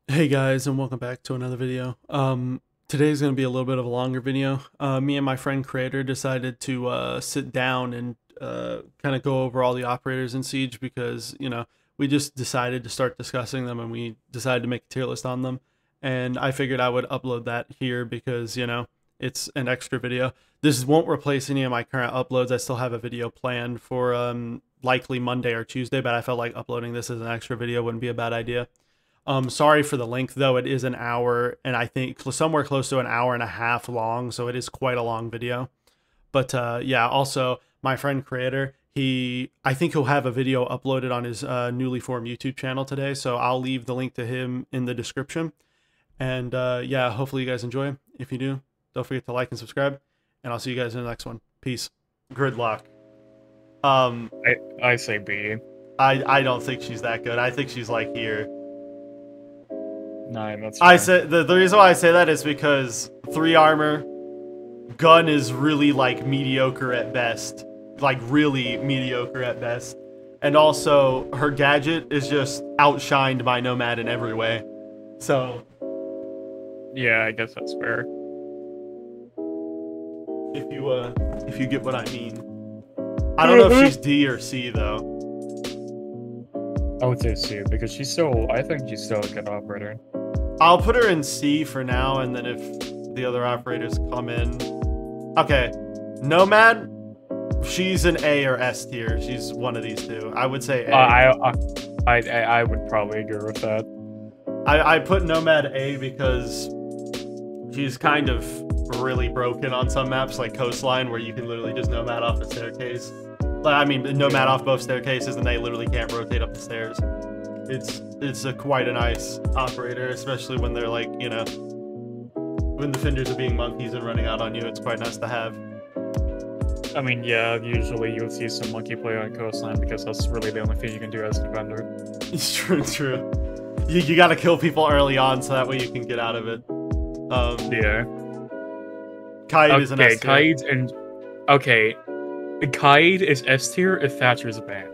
Hey guys, and welcome back to another video. Today's going to be a little bit of a longer video. Me and my friend Creator decided to sit down and kind of go over all the operators in Siege because, we just decided to start discussing them and we decided to make a tier list on them. And I figured I would upload that here because, it's an extra video. This won't replace any of my current uploads. I still have a video planned for likely Monday or Tuesday, but I felt like uploading this as an extra video wouldn't be a bad idea. Sorry for the length, though. It is an hour, and I think somewhere close to an hour and a half long, so it is quite a long video. But yeah, also, my friend Creator, I think he'll have a video uploaded on his newly formed YouTube channel today, so I'll leave the link to him in the description. And yeah, hopefully you guys enjoy. If you do, don't forget to like and subscribe, and I'll see you guys in the next one. Peace. Gridlock. I say B. I don't think she's that good. I think she's like here. 9, that's I fine. said the reason why I say that is because 3 armor, gun is really like mediocre at best, like really mediocre at best, and also her gadget is just outshined by Nomad in every way. So Yeah, I guess that's fair. if you get what I mean, I don't know if she's D or C though. I would say C because I think she's still a good operator. I'll put her in C for now, and then if the other operators come in, okay, Nomad. She's an A or S tier. She's one of these two. I would say A. I would probably agree with that. I put Nomad A because she's kind of really broken on some maps, like Coastline, where you can literally just Nomad off the staircase. Like, I mean, Nomad off both staircases, and they literally can't rotate up the stairs. It's quite a nice operator, especially when they're like, when defenders are being monkeys and running out on you. It's quite nice to have. I mean, yeah, usually you'll see some monkey play on Coastline because that's really the only thing you can do as a defender. It's true. You gotta kill people early on so that way you can get out of it. Yeah. Kaid is an S tier. Kaid is S tier if Thatcher's banned.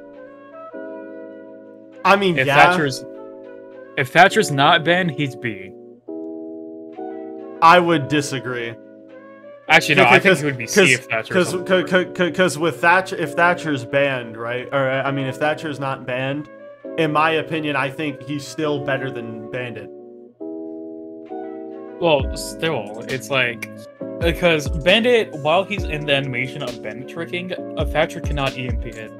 I mean, If yeah. If Thatcher's not banned, he's B. I would disagree. Actually, no, I think he would be C if Thatcher's because with Thatcher, if Thatcher's banned, right? Or I mean, if Thatcher's not banned, in my opinion, I think he's still better than Bandit. Well, still, it's like because Bandit, while he's in the animation of Bandit tricking, a Thatcher cannot EMP it.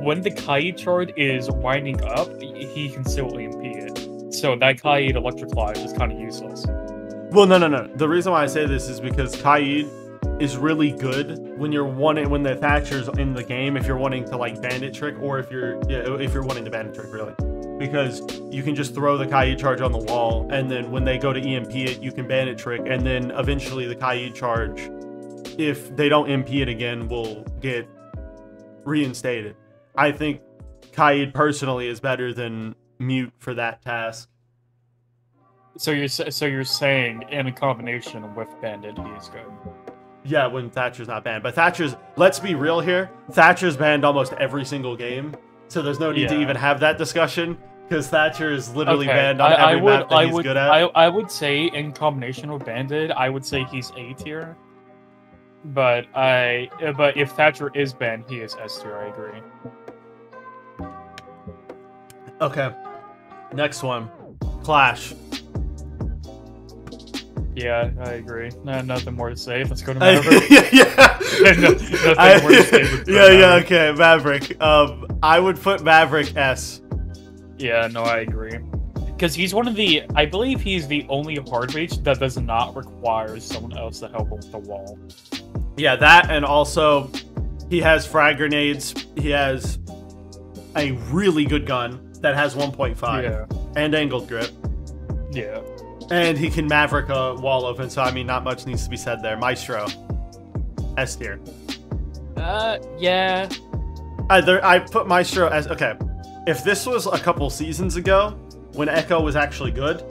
When the Kaid charge is winding up, he can still EMP it. So that Kaid Electric Claw is just kind of useless. Well, no. The reason why I say this is because Kaid is really good when the Thatcher's in the game. If you're wanting to like Bandit trick, or if you're wanting to Bandit trick, really, because you can just throw the Kaid charge on the wall, and then when they go to EMP it, you can Bandit trick, and then eventually the Kaid charge, if they don't EMP it again, will get reinstated. I think Kaid personally is better than Mute for that task. So you're saying in a combination with Bandit, he is good. Yeah, when Thatcher's not banned. But let's be real here, Thatcher's banned almost every single game, so there's no need to even have that discussion, because Thatcher is literally banned on every map that he's good at. I would say in combination with Bandit, I would say he's A tier. But if Thatcher is banned, he is S tier, I agree. Okay. Next one. Clash. Yeah, I agree. Nothing more to say. Let's go to Maverick. Okay, Maverick. I would put Maverick S. Yeah, no, I agree. Because he's I believe he's the only hard mage that does not require someone else to help him with the wall. Yeah, that, and also, he has frag grenades. He has a really good gun that has 1.5. Yeah. And angled grip. Yeah. And he can Maverick a wall open, so I mean, not much needs to be said there. Maestro. S tier. Yeah. I put Maestro as... Okay. If this was a couple seasons ago, when Echo was actually good,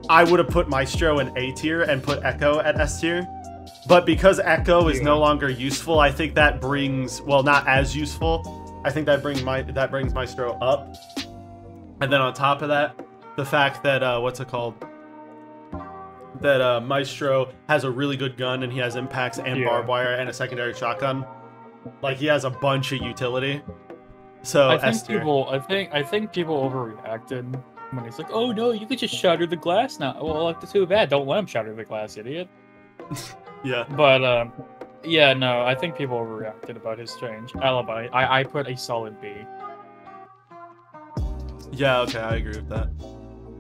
I would have put Maestro in A tier and put Echo at S tier. But because Echo is no longer useful, I think that brings... Well, not as useful. I think that brings Maestro up. And then on top of that, the fact that what's it called? That Maestro has a really good gun and he has impacts and barbed wire and a secondary shotgun. Like he has a bunch of utility. So I think people overreacted when he's like, "Oh no, you could just shatter the glass now." Well, if it's too bad, don't let him shatter the glass, idiot. Yeah. But yeah, no, I think people overreacted about his strange alibi. I put a solid B. Yeah. Okay, I agree with that.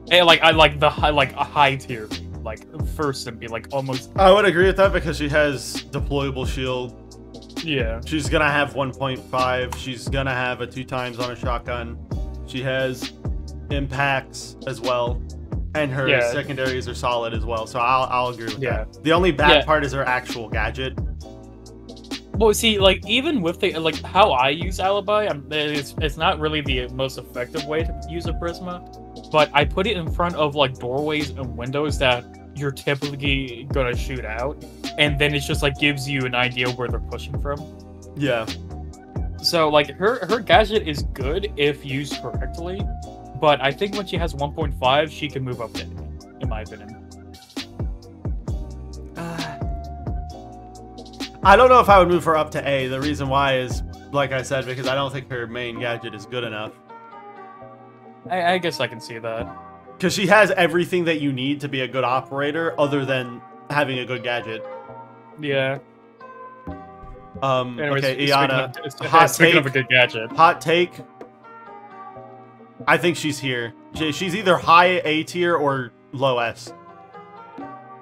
Hey, I like a high tier, like first and be like almost. I would agree with that because she has deployable shield. Yeah. She's gonna have 1.5. She's gonna have a 2x on a shotgun. She has impacts as well, and her secondaries are solid as well. So I'll agree with that. The only bad part is her actual gadget. Well, see, like even with the how I use Alibi, it's not really the most effective way to use a Prisma, but I put it in front of like doorways and windows that you're typically gonna shoot out, and then it just like gives you an idea where they're pushing from. Yeah. So like her gadget is good if used correctly, but I think when she has 1.5, she can move up to A, in my opinion. I don't know if I would move her up to A. The reason why is, like I said, because I don't think her main gadget is good enough. I guess I can see that. Because she has everything that you need to be a good operator, other than having a good gadget. Yeah. Anyways, okay, Iana. Hot take of a good gadget. Hot take. I think she's here. She's either high A tier or low S.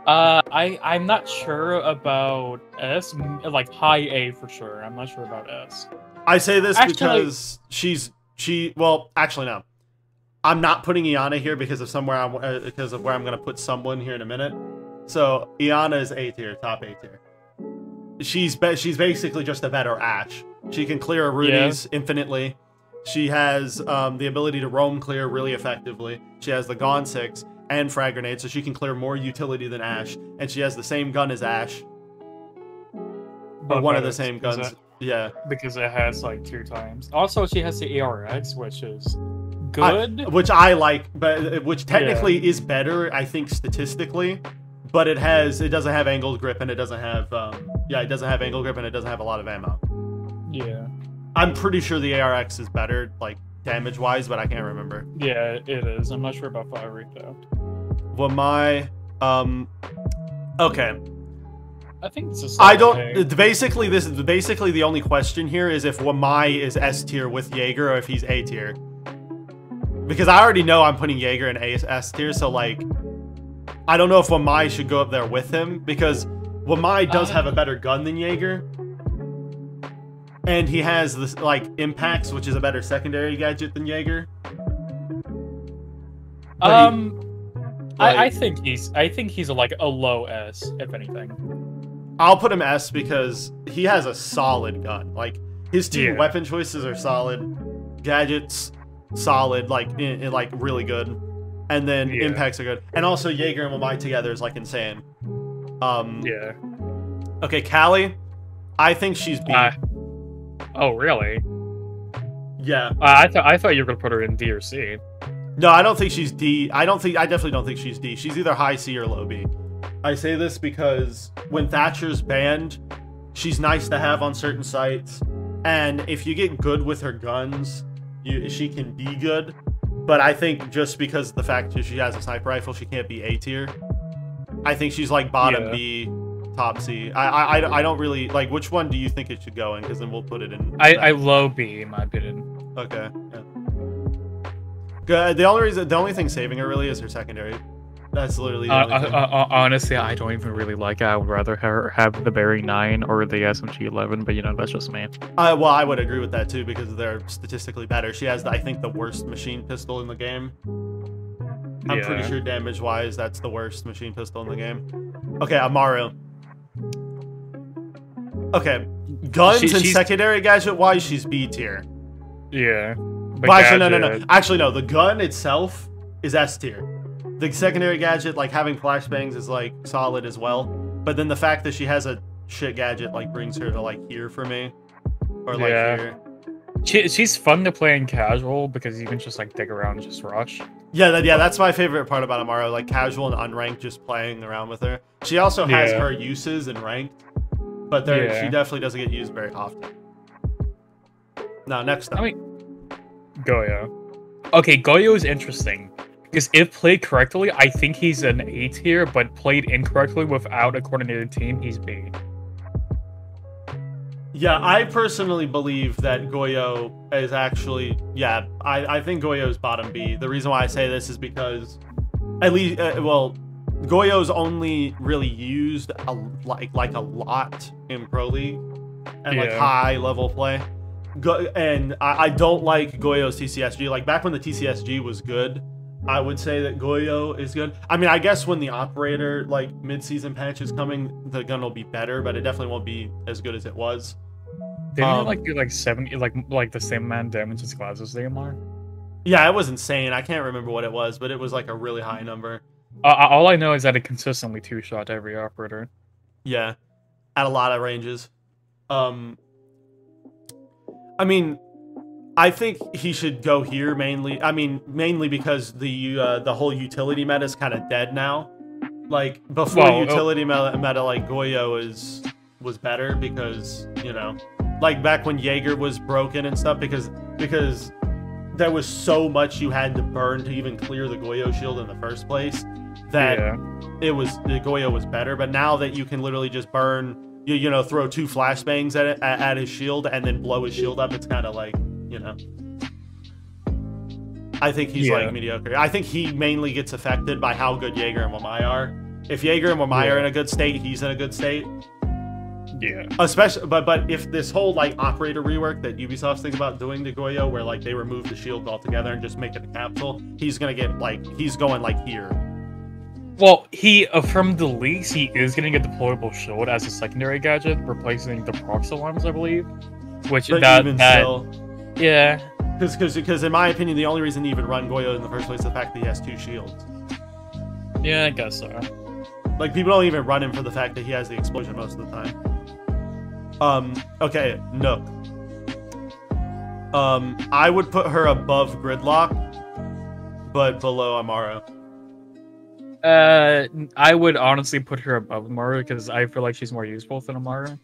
I'm not sure about S. Like high A for sure. I'm not sure about S. I say this because well, actually no. I'm not putting Iana here because of where I'm going to put someone here in a minute. So Iana is A tier, top A tier. She's basically just a better Ashe. She can clear Rudy's infinitely. She has the ability to roam clear really effectively. She has the Gone 6 and Frag Grenade, so she can clear more utility than Ashe. And she has the same gun as Ashe. Or one of the same guns. Yeah. Because it has like 2 times. Also, she has the ARX, which is good. Which I like, but which technically is better, I think, statistically. But it doesn't have angled grip, and it doesn't have it doesn't have angled grip, and it doesn't have a lot of ammo. Yeah. I'm pretty sure the ARX is better, like damage wise, but I can't remember. Yeah, it is. I'm not sure about Fiery though. Well, okay. I think this is. Basically, this is basically the only question here is if Wamai is S tier with Jaeger or if he's A tier. Because I already know I'm putting Jaeger in S tier, so like, I don't know if Wamai should go up there with him because Wamai does have a better gun than Jaeger. And he has this like impacts, which is a better secondary gadget than Jaeger. I think he's like a low S, if anything. I'll put him S because he has a solid gun. Like his 2 weapon choices are solid, gadgets solid, like like really good, and then impacts are good. And also Jaeger and Wamai together is like insane. Yeah. Okay, Callie, I think she's B. Oh really? Yeah. I thought you were gonna put her in D or C. No, I don't think she's D. I definitely don't think she's D. She's either high C or low B. I say this because when Thatcher's banned, she's nice to have on certain sites, and if you get good with her guns, she can be good. But I think just because of the fact that she has a sniper rifle, she can't be A tier. I think she's like bottom B, top C. I don't really like. Which one do you think it should go in? Because then we'll put it in. I low B in my opinion. Okay. Yeah. Good. The only thing saving her really is her secondary. That's literally the only thing. Honestly, I don't even really like it. I would rather her have the Berry 9 or the SMG-11, but you know, that's just me. Well, I would agree with that too because they're statistically better. She has, I think, the worst machine pistol in the game. I'm pretty sure damage-wise, that's the worst machine pistol in the game. Okay, Amaru. Okay, guns and secondary gadget-wise, she's B tier. Yeah. But actually, no. Actually, no. The gun itself is S tier. The secondary gadget, like having flashbangs, is like solid as well. But then the fact that she has a shit gadget like brings her to like here for me, or like here. She's fun to play in casual because you can just like dig around and just rush. Yeah, that's my favorite part about Amaro, like casual and unranked, just playing around with her. She also has her uses in ranked, but she definitely doesn't get used very often. Now, next up. Goyo. Okay, Goyo is interesting. Because if played correctly, I think he's an A tier, but played incorrectly without a coordinated team, he's B. Yeah, I personally believe that Goyo is actually... Yeah, I think Goyo is bottom B. The reason why I say this is because... At least, Goyo's only really used like a lot in Pro League. And like high-level play. And I don't like Goyo's TCSG. Like, back when the TCSG was good... I would say that Goyo is good. I mean, I guess when the operator, like, mid-season patch is coming, the gun will be better, but it definitely won't be as good as it was. Didn't it, like, do, like, 70, like the same amount of damage as Glasses AMR? Yeah, it was insane. I can't remember what it was, but it was, like, a really high number. All I know is that it consistently two-shot every operator. Yeah, at a lot of ranges. I mean... I think he should go here mainly. I mean, mainly because the whole utility meta is kind of dead now. Like before, utility meta like Goyo was better because, you know, like back when Jaeger was broken and stuff, because there was so much you had to burn to even clear the Goyo shield in the first place that the Goyo was better. But now that you can literally just burn, you know, throw 2 flashbangs at his shield and then blow his shield up, it's kind of like, you know, I think he's like mediocre. I think he mainly gets affected by how good Jaeger and Wamai are. If Jaeger and Wamai are in a good state, he's in a good state. Yeah. Especially, but if this whole like operator rework that Ubisoft's thinking about doing to Goyo, where like they remove the shield altogether and just make it a capsule, he's gonna get like going like here. Well, from the leaks, he is gonna get deployable shield as a secondary gadget, replacing the prox alarms, I believe. Which yeah, because in my opinion, the only reason to even run Goyo in the first place is the fact that he has 2 shields. Yeah, I guess so. Like, people don't even run him for the fact that he has the explosion most of the time. Okay, Nook. I would put her above Gridlock, but below Amaro. I would honestly put her above Amaro because I feel like she's more useful than Amaro.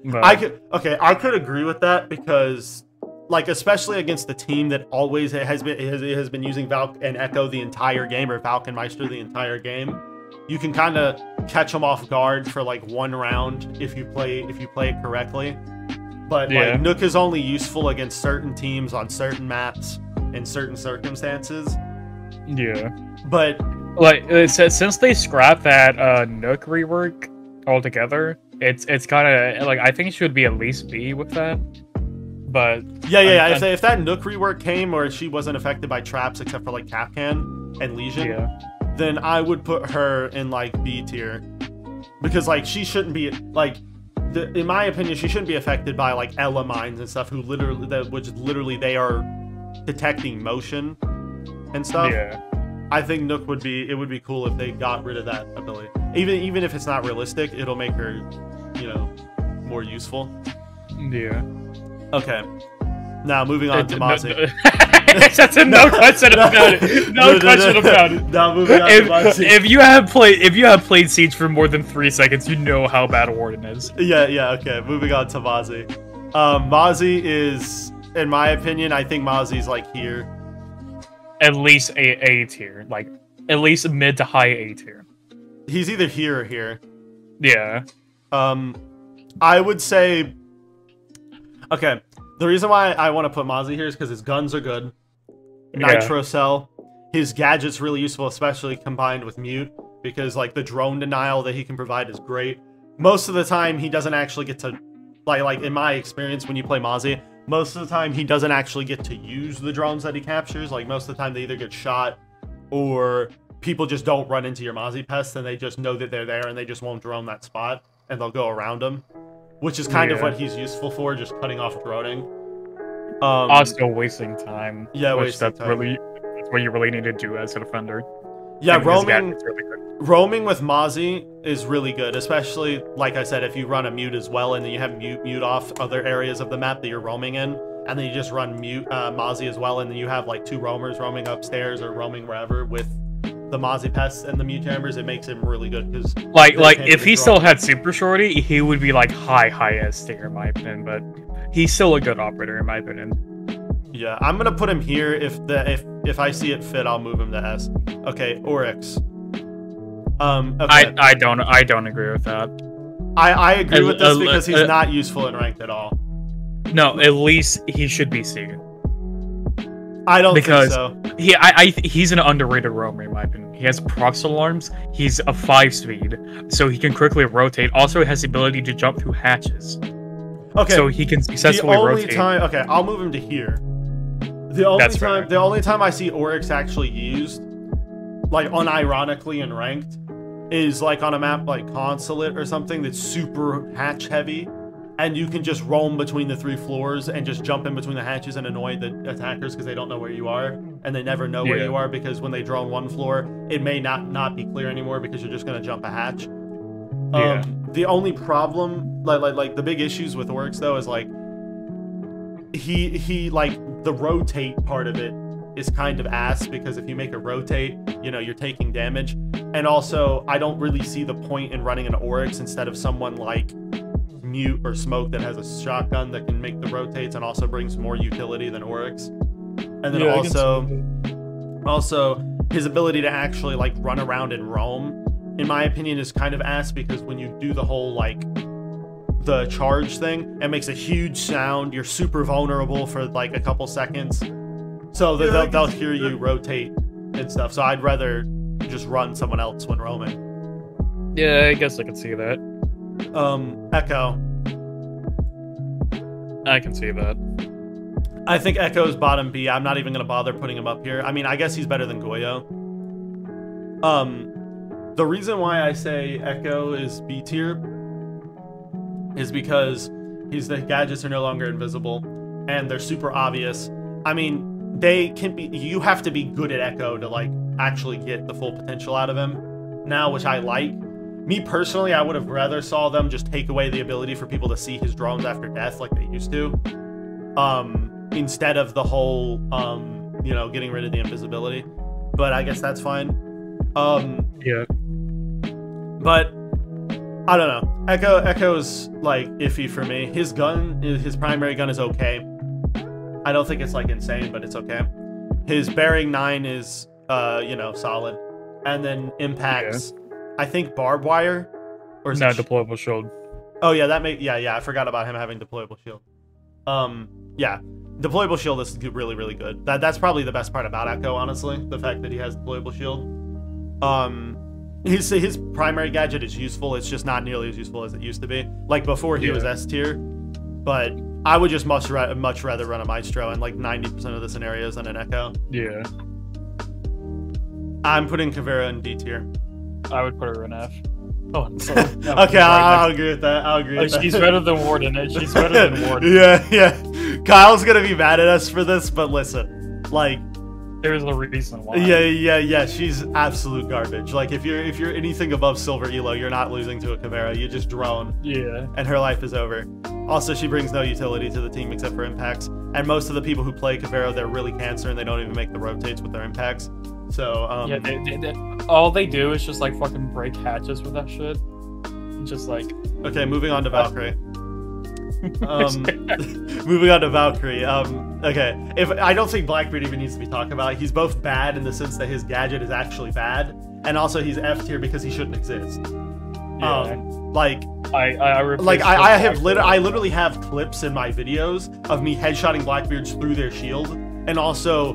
But... I could agree with that because, like, especially against the team that always has been using Valk and Echo the entire game, or Valk and Maestro the entire game, you can kind of catch them off guard for like 1 round if you play it correctly. But like Nook is only useful against certain teams on certain maps in certain circumstances. Yeah. But like since they scrapped that Nook rework altogether, it's kind of like I think it should be at least B with that. But if that Nook rework came or she wasn't affected by traps except for like Capcan and Legion, then I would put her in like B tier, because like she shouldn't be like, in my opinion, she shouldn't be affected by like Ella mines and stuff, which literally they are detecting motion and stuff. Yeah. I think Nook would be cool if they got rid of that ability. Even if it's not realistic, it'll make her, you know, more useful. Yeah. Okay. Now moving on to Mozzie. That's a no question about it. No question about it. Now moving on to Mozzie. If you have played Siege for more than 3 seconds, you know how bad Warden is. Yeah. Okay. Moving on to Mozzie. Mozzie is, in my opinion, I think Mozzie's like here. At least A tier, like at least mid to high A tier. He's either here or here. Yeah. I would say. Okay, the reason why I want to put Mozzie here is because his guns are good. Nitro cell, his gadget's really useful, especially combined with mute, because like the drone denial that he can provide is great. Most of the time, he doesn't actually get to, like in my experience, when you play Mozzie, most of the time he doesn't actually get to use the drones that he captures. Like most of the time, they either get shot or people just don't run into your Mozzie pests and they just know that they're there and they just won't drone that spot and they'll go around them, which is kind of what he's useful for, just cutting off droning. Also wasting time. Yeah, wasting time. That's what you really need to do as a defender. Yeah, roaming with Mozzie is really good, especially, like I said, if you run a mute as well and then you have mute off other areas of the map that you're roaming in. and then you just run Mozzie as well, and then you have like 2 roamers roaming upstairs or roaming wherever with the Mozzie pests and the mute chambers. It makes him really good because like if he still had Super Shorty, he would be like high S tier in my opinion, but he's still a good operator in my opinion. Yeah, I'm gonna put him here. If I see it fit, I'll move him to S. Okay, Oryx. Okay. I don't agree with that. I agree with this because he's not useful in ranked at all. No, at least he should be C. I don't think so. He's an underrated roamer in my opinion. He has procs alarms. He's a 5 speed, so he can quickly rotate. Also, has the ability to jump through hatches. Okay. So he can successfully rotate. Okay, I'll move him to here. The only time I see Oryx actually used, like unironically in ranked, is like on a map like Consulate or something that's super hatch heavy, and you can just roam between the 3 floors and just jump in between the hatches and annoy the attackers because they don't know where you are, and they never know where you are because when they drone 1 floor, it may not be clear anymore because you're just gonna jump a hatch. The only problem, like the big issues with Oryx though, is like he like the rotate part of it is kind of ass because if you make a rotate, you know, you're taking damage. And also, I don't really see the point in running an Oryx instead of someone like Mute or Smoke that has a shotgun that can make the rotates and also brings more utility than Oryx. And then also his ability to actually like run around and roam, in my opinion, is kind of ass because when you do the whole like the charge thing, it makes a huge sound. You're super vulnerable for like a couple seconds. So they'll hear you rotate and stuff. So I'd rather just run someone else when roaming. Yeah, I guess I can see that. Echo. I can see that. I think Echo's bottom B. I'm not even going to bother putting him up here. I mean, I guess he's better than Goyo. The reason why I say Echo is B tier is because the gadgets are no longer invisible and they're super obvious. I mean, they can be, you have to be good at Echo to like actually get the full potential out of him now, which I like. Me personally, I would have rather saw them just take away the ability for people to see his drones after death like they used to, instead of the whole you know, getting rid of the invisibility. But I guess that's fine. Yeah, but I don't know. Echo's like iffy for me. His primary gun is okay. I don't think it's like insane, but it's okay. His bearing 9 is you know, solid. And then impacts, I think barbed wire, or is no, deployable shield. Oh yeah, yeah, I forgot about him having deployable shield. Yeah, deployable shield is really, really good. That's probably the best part about Echo, honestly, the fact that he has deployable shield. His primary gadget is useful. It's just not nearly as useful as it used to be. Like before, he was S tier, but I would just much rather run a Maestro in like 90% of the scenarios than an Echo. Yeah. I'm putting Caveira in D tier. I would put her in F. Oh, okay, I'll agree with that. I'll agree with that. She's better than Warden. She's better than Warden. Yeah. Kyle's gonna be mad at us for this, but listen, like, there's a reason why. Yeah. She's absolute garbage. Like, if you're anything above silver elo, you're not losing to a Caveira. You just drone. Yeah. And her life is over. Also, she brings no utility to the team except for impacts. And most of the people who play Caveira, they're really cancer and they don't even make the rotates with their impacts. So yeah, all they do is just like fucking break hatches with that shit. Just like, okay, moving on to Valkyrie. Moving on to Valkyrie. Okay, I don't think Blackbeard even needs to be talked about. He's both bad in the sense that his gadget is actually bad, and also he's F tier because he shouldn't exist. Yeah. I literally have clips in my videos of me headshotting Blackbeards through their shield, and also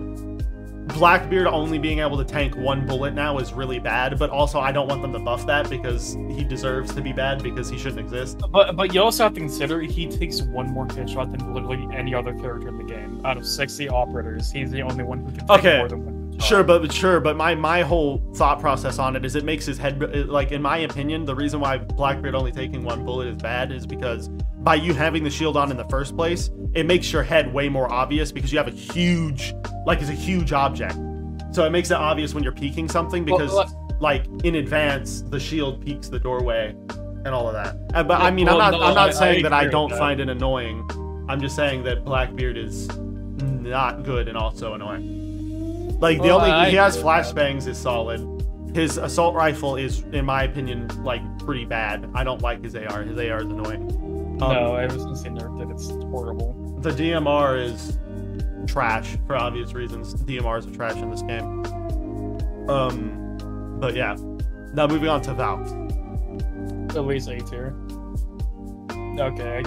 Blackbeard only being able to tank 1 bullet now is really bad, but also I don't want them to buff that because he deserves to be bad because he shouldn't exist. But you also have to consider he takes 1 more headshot than literally any other character in the game. Out of 60 operators, he's the only one who can take more than 1 headshot. Sure, but my whole thought process on it is it makes his head, like, in my opinion, the reason why Blackbeard only taking 1 bullet is bad is because by you having the shield on in the first place, it makes your head way more obvious because you have a huge, like, it's a huge object. So it makes it obvious when you're peeking something because, like, in advance, the shield peeks the doorway and all of that. But I mean, I'm not saying that I don't find it annoying I'm just saying that Blackbeard is not good and also annoying. Like, the only he has flashbangs is solid. His assault rifle is, in my opinion, like, pretty bad. I don't like his AR. His AR is annoying. No, I was gonna say that it's horrible. The DMR is trash for obvious reasons. DMRs are trash in this game. But yeah. Now moving on to Valk. At least A tier. Okay,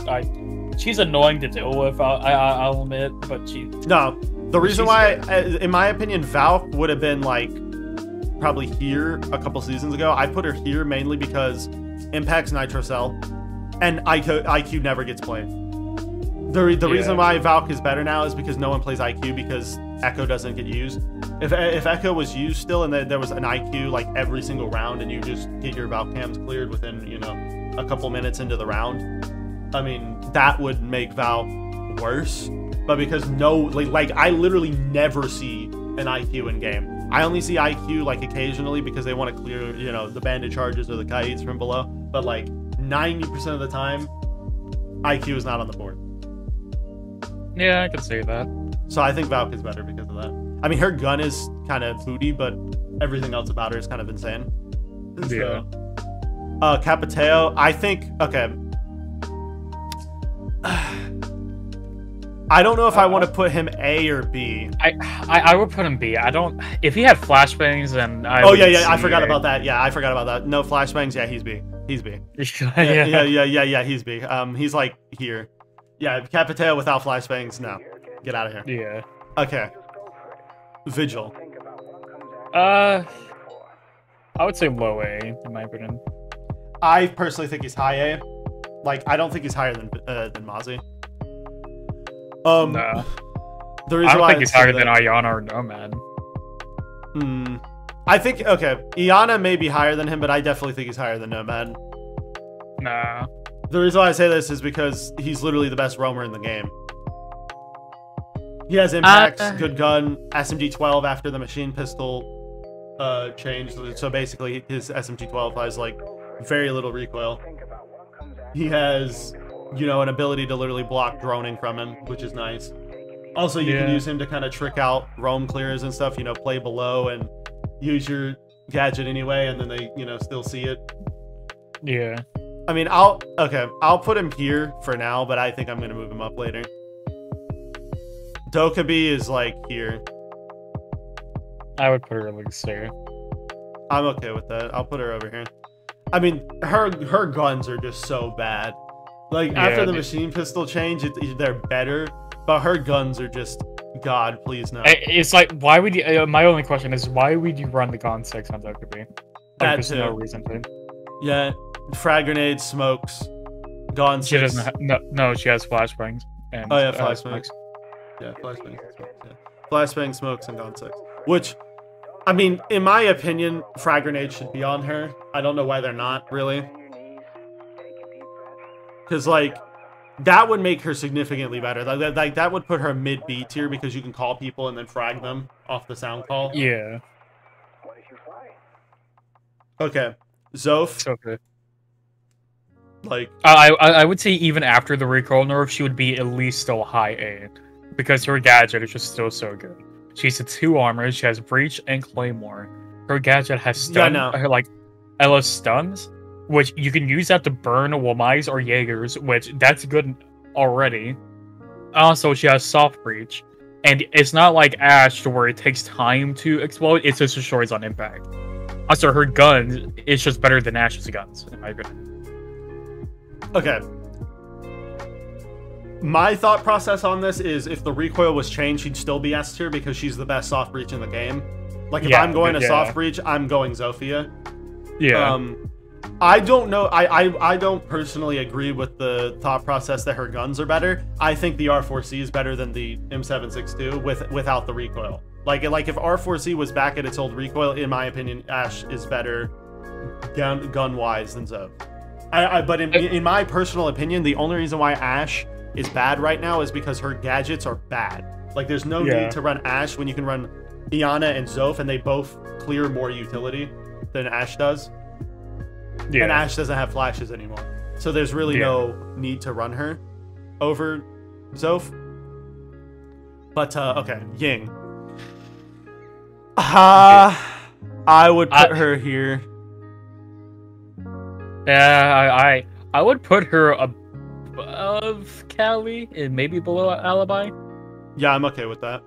she's annoying to deal with. I'll admit, but no. The reason why, in my opinion, Valk would have been like probably here a couple seasons ago. I put her here mainly because Impact's Nitro Cell, and IQ never gets played. The reason why Valk is better now is because no one plays IQ because Echo doesn't get used. If Echo was used still and there was an IQ like every single round and you just get your Valk cams cleared within, you know, a couple minutes into the round, I mean, that would make Valk worse. But because like I literally never see an IQ in game. I only see IQ like occasionally because they want to clear, you know, the bandit charges or the kites from below. But like 90% of the time, IQ is not on the board. Yeah, I can see that. So I think Valk is better because of that. I mean, her gun is kind of booty, but everything else about her is kind of insane. Yeah. So, Capiteo, I think, okay. I don't know if I want to put him A or B. I would put him B. I don't. If he had flashbangs, then I. Oh yeah, I forgot about that. Yeah, I forgot about that. No flashbangs. Yeah, he's B. He's B. Yeah. He's B. He's like here. Yeah, Capiteo without flashbangs. No, get out of here. Yeah. Okay. Vigil. I would say low A in my opinion. I personally think he's high A. Like, I don't think he's higher than Mozzie. No. The reason I don't why think he's higher than Ayana or Nomad. I think, okay, Iana may be higher than him, but I definitely think he's higher than Nomad. Nah. The reason why I say this is because he's literally the best roamer in the game. He has impacts, good gun, SMG-12 after the machine pistol changed. So basically, his SMG-12 has, like, very little recoil. He has, you know, an ability to literally block droning from him, which is nice. Also, you can use him to kind of trick out roam clears and stuff, you know, play below and use your gadget anyway, and then they, you know, still see it. Yeah. I mean, I'll put him here for now, but I think I'm going to move him up later. Dokkaebi is, like, here. I would put her like there. I'm okay with that. I'll put her over here. I mean, her guns are just so bad. Like, after the machine pistol change, they're better, but her guns are just, God, please no. It's like, why would you, my only question is, why would you run the Gon 6 on Dokkaebi? Like, there's no reason to. Yeah, frag grenades, smokes, Gon 6. She doesn't have, no, she has flashbangs. And, oh yeah, flashbangs. Yeah, flashbangs and smokes, yeah. Flashbang, smokes, and Gon 6. Which, I mean, in my opinion, frag grenades should be on her. I don't know why they're not, really. Because, like, that would make her significantly better. Like that would put her mid-B tier because you can call people and then frag them off the sound call. Yeah. Okay. Zoph. Okay. Like, I would say even after the recoil nerf, she would be at least still high A. Because her gadget is just still so good. She's a 2 armor, she has Breach and Claymore. Her gadget has stun, her, like, LS stuns, which you can use that to burn Wamais or Jaegers, which that's good already. Also, she has soft breach, and it's not like Ashe where it takes time to explode, it just destroys on impact. Also, her gun is just better than Ashe's guns, in my opinion. Okay. My thought process on this is if the recoil was changed, she'd still be S tier because she's the best soft breach in the game. Like, if I'm going to soft breach, I'm going Zofia. Yeah. I don't know. I don't personally agree with the thought process that her guns are better. I think the R4C is better than the M762 without the recoil. Like if R4C was back at its old recoil, in my opinion, Ashe is better gun-wise than Zoph. But in my personal opinion, the only reason why Ashe is bad right now is because her gadgets are bad. Like, there's no need to run Ashe when you can run Iana and Zoph, and they both clear more utility than Ashe does. Yeah. And Ashe doesn't have flashes anymore. So there's really no need to run her over Zoph. But, okay, Ying. I would put her here. Yeah, I would put her above Callie and maybe below Alibi. Yeah, I'm okay with that.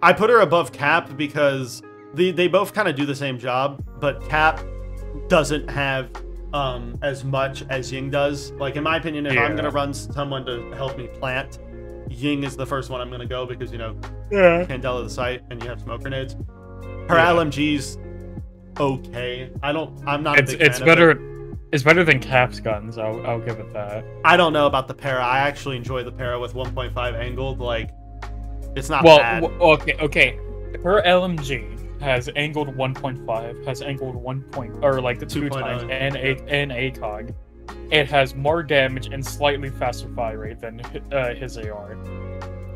I put her above Cap because they both kind of do the same job, but Cap doesn't have as much as Ying does. Like, in my opinion, if I'm going to run someone to help me plant, Ying is the first one I'm going to go because, you know, Candela the site and you have smoke grenades. Her LMG's okay. I'm not a big fan of it. It's better than Cap's guns, I'll give it that. I don't know about the para. I actually enjoy the para with 1.5 angled. Like, it's not bad. Okay. Her LMG has angled 1.5, has angled 2 times, and a ACOG. It has more damage and slightly faster fire rate than his AR,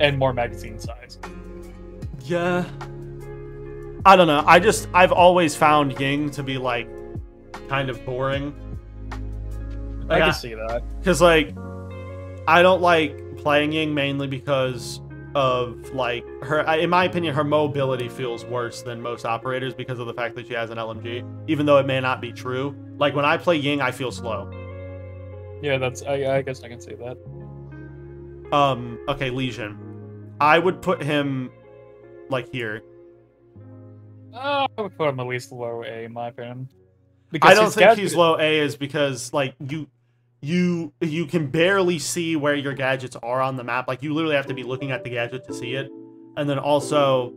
and more magazine size. Yeah. I don't know. I've always found Ying to be, like, kind of boring. I can see that. Because, like, I don't like playing Ying mainly because of, like, her... In my opinion, her mobility feels worse than most operators because of the fact that she has an LMG, even though it may not be true. Like, when I play Ying, I feel slow. Yeah, I guess I can see that. Okay, Legion. I would put him, like, here. I would put him at least low A, in my opinion. Because I don't think he's low A is because, like, you can barely see where your gadgets are on the map. Like, you literally have to be looking at the gadget to see it. And then also,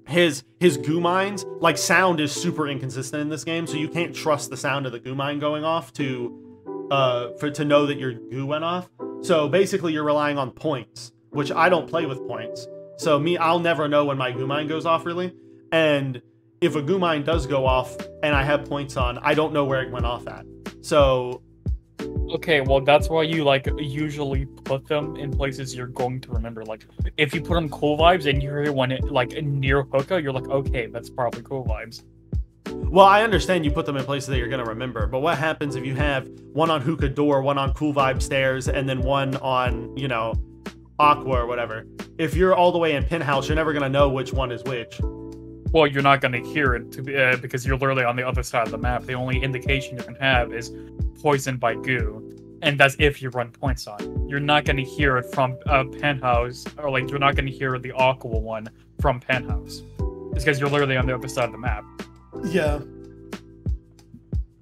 his goo mines, like, sound is super inconsistent in this game, so you can't trust the sound of the goo mine going off to know that your goo went off. So basically, you're relying on points, which I don't play with points. So I'll never know when my goo mine goes off, really. And if a goo mine does go off and I have points on, I don't know where it went off at. So... Okay, well, that's why you, like, usually put them in places you're going to remember. Like, if you put them cool vibes and you hear one, like, near hookah, you're like, okay, that's probably cool vibes. Well, I understand you put them in places that you're going to remember, but what happens if you have one on hookah door, one on cool vibe stairs, and then one on, you know, aqua or whatever? If you're all the way in penthouse, you're never going to know which one is which. Well, you're not going to hear it because you're literally on the other side of the map. The only indication you can have is poisoned by goo, and that's if you run points on. You're not going to hear it from penthouse, or like you're not going to hear the aqua one from penthouse. It's because you're literally on the other side of the map. Yeah.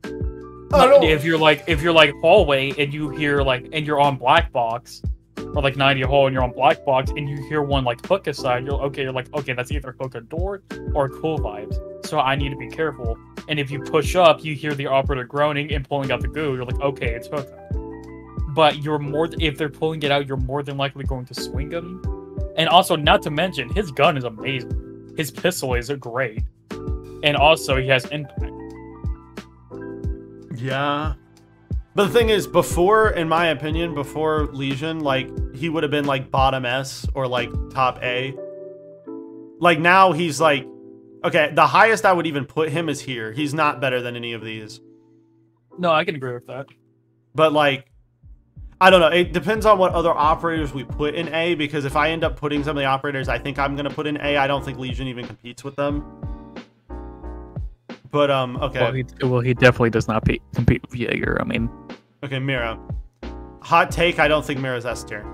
If you're like hallway and you hear and you're on black box. Or like 90 hole and you're on black box and you hear one like hookah side, you're like, okay, that's either hookah door or cool vibes. So I need to be careful. And if you push up, you hear the operator groaning and pulling out the goo, you're like, okay, it's hookah. But if they're pulling it out, you're more than likely going to swing them. And also, not to mention, his gun is amazing. His pistol is great. And also, he has impact. Yeah. But the thing is, in my opinion, before Legion, like, he would have been, like, bottom S or, like, top A. Like, now he's, like... Okay, the highest I would even put him is here. He's not better than any of these. No, I can agree with that. But, like, I don't know. It depends on what other operators we put in A, because if I end up putting some of the operators I think I'm going to put in A, I don't think Legion even competes with them. But, okay. Well, he definitely does not compete with Jaeger, I mean. Okay, Mira. Hot take, I don't think Mira's S tier.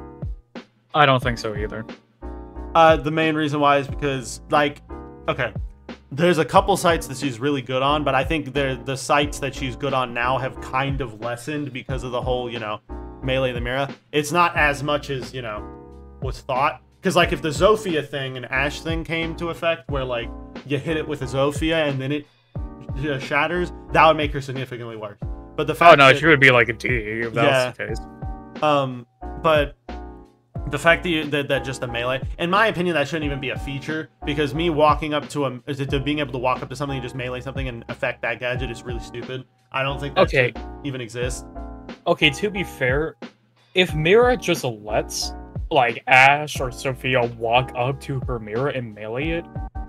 I don't think so either. The main reason why is because, like, okay, there's a couple sites that she's really good on, but I think the sites that she's good on now have kind of lessened because of the whole, you know, melee the Mira. It's not as much as, you know, was thought. Because, like, if the Zofia thing and Ash thing came to effect, where, like, you hit it with a Zofia and then it shatters, that would make her significantly worse. But the fact she would be like a D if that was the case. But the fact that just a melee, in my opinion, that shouldn't even be a feature, because me walking up to being able to walk up to something and just melee something and affect that gadget is really stupid. I don't think that should even exist. Okay, to be fair, if Mira just lets like Ash or Sophia walk up to her Mira and melee it,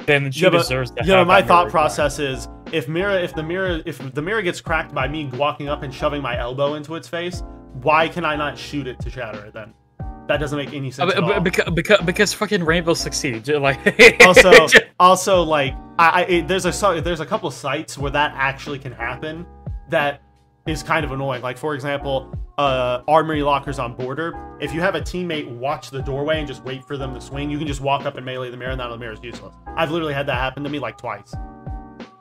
then she deserves to have my thought process is if the Mira gets cracked by me walking up and shoving my elbow into its face, why can I not shoot it to shatter it then? That doesn't make any sense at all. Because fucking Rainbow succeeds. Like also like there's a couple sites where that actually can happen. That is kind of annoying. Like for example, armory lockers on border. If you have a teammate watch the doorway and just wait for them to swing, you can just walk up and melee the Mira, and now the Mira is useless. I've literally had that happen to me like twice.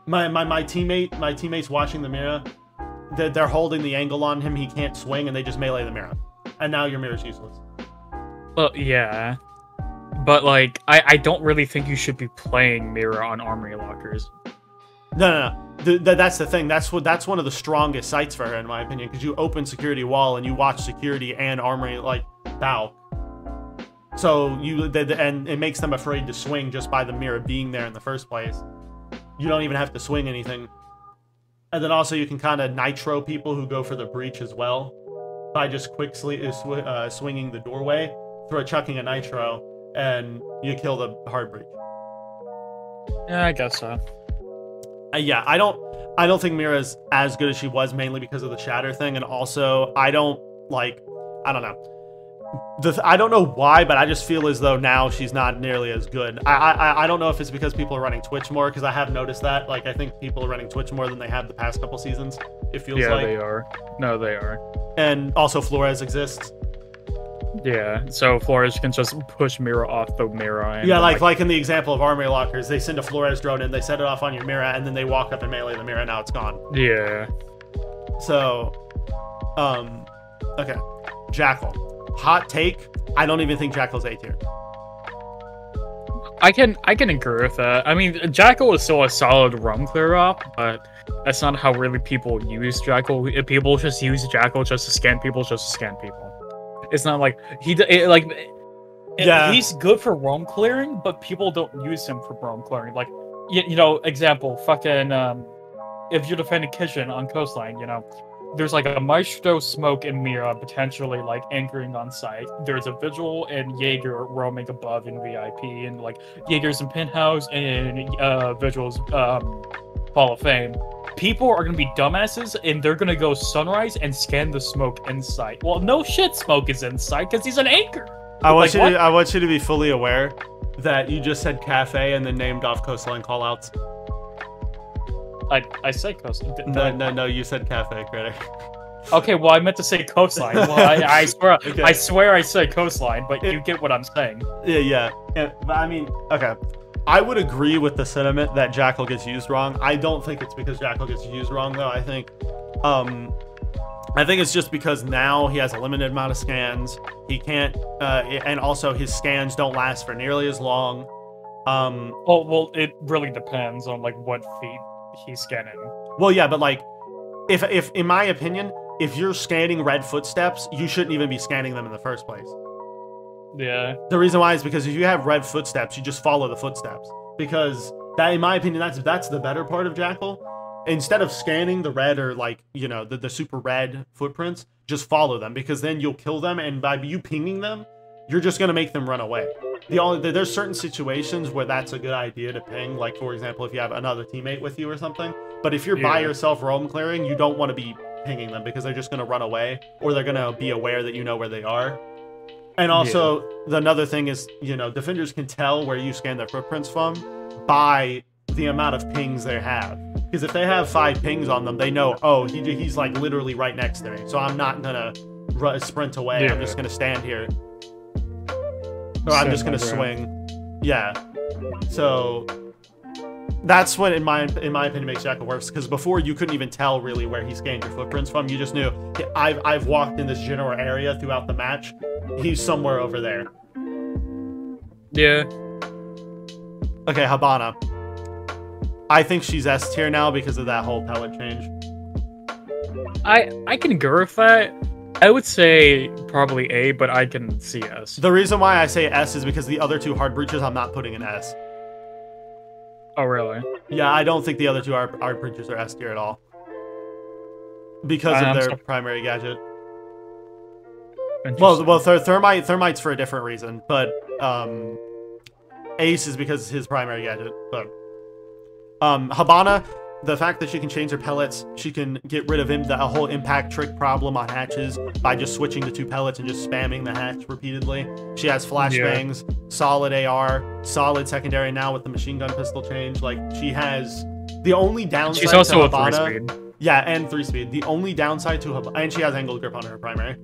My teammates watching the Mira, they're holding the angle on him. He can't swing, and they just melee the Mira, and now your Mira's useless. Well, yeah, but like I don't really think you should be playing Mira on armory lockers. No. That's the thing. That's one of the strongest sites for her, in my opinion, because you open security wall and you watch security and armory like bow. So and it makes them afraid to swing just by the Mira being there in the first place. You don't even have to swing anything. And then also you can kind of nitro people who go for the breach as well by just quickly swinging the doorway, chucking a nitro, and you kill the hard breach. Yeah, I guess so. Yeah, I don't think Mira's as good as she was, mainly because of the shatter thing, and also I don't know. I don't know why, but I just feel as though now she's not nearly as good. I don't know if it's because people are running Twitch more, because I have noticed that. Like, I think people are running Twitch more than they have the past couple seasons, it feels like. Yeah, they are. No, they are. And also Flores exists. Yeah, so Flores can just push Mira off the Mira. And yeah, like in the example of armory lockers, they send a Flores drone in, they set it off on your Mira, and then they walk up and melee the Mira, now it's gone. Yeah. So, okay. Jackal. Hot take, I don't even think Jackal's A tier. I can agree with that. I mean, Jackal is still a solid roam clear op, but that's not how really people use Jackal. People just use Jackal just to scan people, It's not like yeah. He's good for roam clearing, but people don't use him for roam clearing. Like, you know, example, fucking, if you're defending Kitchen on coastline, you know, there's like a Maestro smoke and Mira potentially like anchoring on site. There's a Vigil and Jaeger roaming above in VIP, and like Jaeger's in Penthouse and Vigil's Hall of Fame. People are gonna be dumbasses and they're gonna go Sunrise and scan the smoke in sight. Well, no shit, smoke is in sight because he's an anchor. I want you to be fully aware that you just said cafe and then named off coastline callouts. I said coastline. No, you said cafe, critic. Okay, well, I meant to say coastline. Well, I swear, okay. I swear I said coastline, but you get what I'm saying. Yeah. But I mean, okay. I would agree with the sentiment that Jackal gets used wrong. I don't think it's because Jackal gets used wrong, though. I think it's just because now he has a limited amount of scans. He can't, and also his scans don't last for nearly as long. Well, it really depends on like what feed he's scanning. Well, yeah, but like, if in my opinion, if you're scanning red footsteps, you shouldn't even be scanning them in the first place. Yeah. The reason why is because if you have red footsteps, you just follow the footsteps. Because that, in my opinion, that's the better part of Jackal. Instead of scanning the red or like, you know, the super red footprints, just follow them, because then you'll kill them, and by you pinging them, you're just gonna make them run away. There's certain situations where that's a good idea to ping, like for example, if you have another teammate with you or something. But if you're by yourself roam clearing, you don't want to be pinging them, because they're just gonna run away, or they're gonna be aware that you know where they are. And also, another thing is, you know, defenders can tell where you scan their footprints from by the amount of pings they have. Because if they have 5 pings on them, they know, oh, he's like literally right next to me, so I'm not gonna sprint away. I'm just gonna stand here. Or I'm just gonna swing. Yeah. So that's what, in my opinion, makes Jackal worse. Because before, you couldn't even tell really where he scanned your footprints from. You just knew, I've walked in this general area throughout the match. He's somewhere over there. Yeah. Okay, Habana. I think she's S tier now because of that whole pellet change. I can agree with that. I would say probably A, but I can see S. The reason why I say S is because the other 2 hard breaches I'm not putting in S. Oh, really? Yeah, I don't think the other 2 hard breaches are S tier at all. Because of their primary gadget. Well, Thermite's for a different reason, but Ace is because his primary gadget. But Habana, the fact that she can change her pellets, she can get rid of the whole impact trick problem on hatches by just switching to 2 pellets and just spamming the hatch repeatedly. She has flashbangs, solid AR, solid secondary now with the machine gun pistol change. Like, she has the only downside. She's also to a Habana, 3-speed. Yeah, and 3-speed. The only downside to Habana, and she has angled grip on her primary.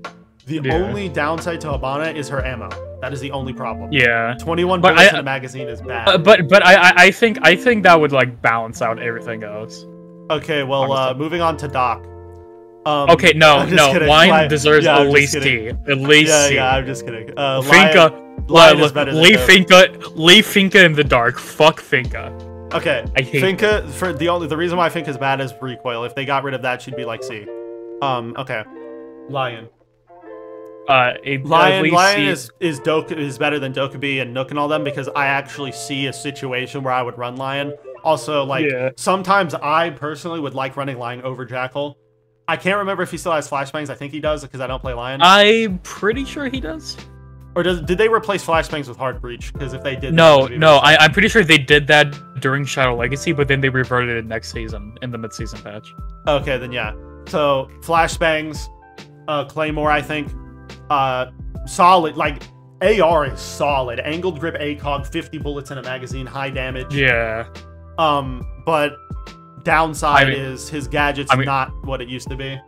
The only downside to Habana is her ammo. That is the only problem. Yeah. 21 bullets in a magazine is bad. But I think that would like balance out everything else. Okay, well, moving on to Doc. Okay, no, Lion deserves at least D. At least C. Yeah, I'm just kidding. Finka, Lion is better than leave Finka in the dark. Fuck Finka. Okay, I hate Finka. For the reason why Finka's bad is recoil. If they got rid of that, she'd be like C. Okay, Lion. Lion is better than Dokkaebi and Nook and all them because I actually see a situation where I would run Lion. Also, like, sometimes I personally would like running Lion over Jackal. I can't remember if he still has flashbangs. I think he does because I don't play Lion. I'm pretty sure he does. Or did they replace flashbangs with Hard Breach? Because if they did, no, I'm pretty sure they did that during Shadow Legacy, but then they reverted it next season in the mid-season patch. Okay, then yeah. So flashbangs, Claymore, I think. Solid, like, AR is solid. Angled grip ACOG, 50 bullets in a magazine, high damage. Yeah. But downside is his gadget's not what it used to be.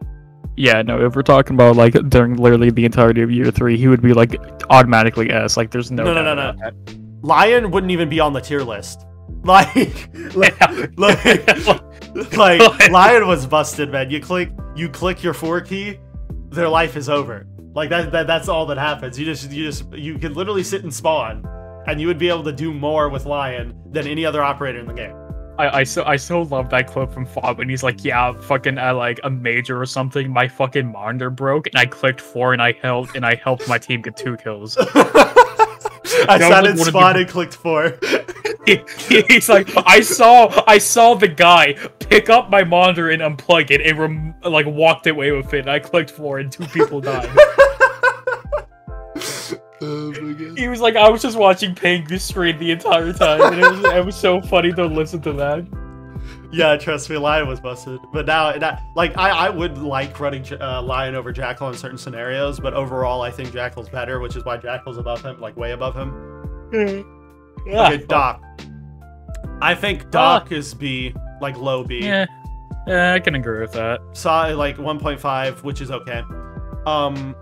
Yeah, no, if we're talking about, like, during literally the entirety of Year 3, he would be, like, automatically S. Like, there's no... No. Lion wouldn't even be on the tier list. Like, Lion was busted, man. You click your 4 key, their life is over. Like that's all that happens. You can literally sit and spawn, and you would be able to do more with Lion than any other operator in the game. I so love that clip from Fob when he's like, yeah, fucking at like a major or something, my fucking monitor broke and I clicked 4 and I helped my team get 2 kills. I sat in spawn and clicked 4. He's like, I saw the guy pick up my monitor and unplug it and like walked away with it. And I clicked 4 and 2 people died. Oh my God. He was like, I was just watching Ping the stream the entire time, and it was so funny to listen to that. Yeah, trust me, Lion was busted. But now, like, I would like running Lion over Jackal in certain scenarios, but overall, I think Jackal's better, which is why Jackal's above him, like, way above him. Yeah. Okay, Doc. I think Doc is B, like, low B. Yeah, I can agree with that. Saw, like, 1.5, which is okay.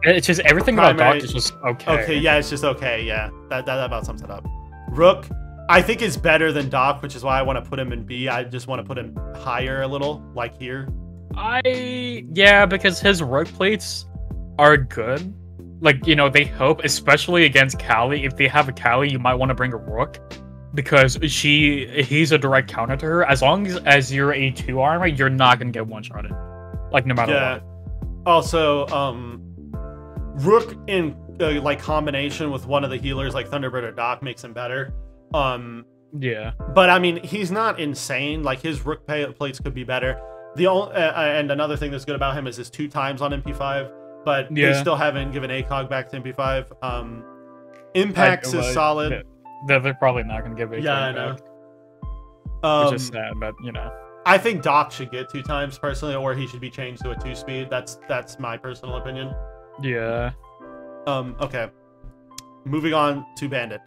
It's just everything about Doc is just okay. Okay, yeah, it's just okay, yeah. That about sums it up. Rook, I think is better than Doc, which is why I want to put him in B. I just want to put him higher a little, like here. Yeah, because his Rook plates are good. Like, you know, they help, especially against Callie. If they have a Callie, you might want to bring a Rook. Because he's a direct counter to her. As long as you're a 2 armor, you're not going to get one-shotted. Like, no matter what. Also, Rook in like combination with one of the healers like Thunderbird or Doc makes him better. Yeah. But I mean, he's not insane. Like his Rook plates could be better. The only and another thing that's good about him is his 2 times on MP5, but they still haven't given ACOG back to MP5. Impacts is solid. They're probably not going to give ACOG I back. know. Which is sad, but you know. I think Doc should get 2 times personally, or he should be changed to a 2-speed. That's my personal opinion. Yeah. Okay. Moving on to Bandit.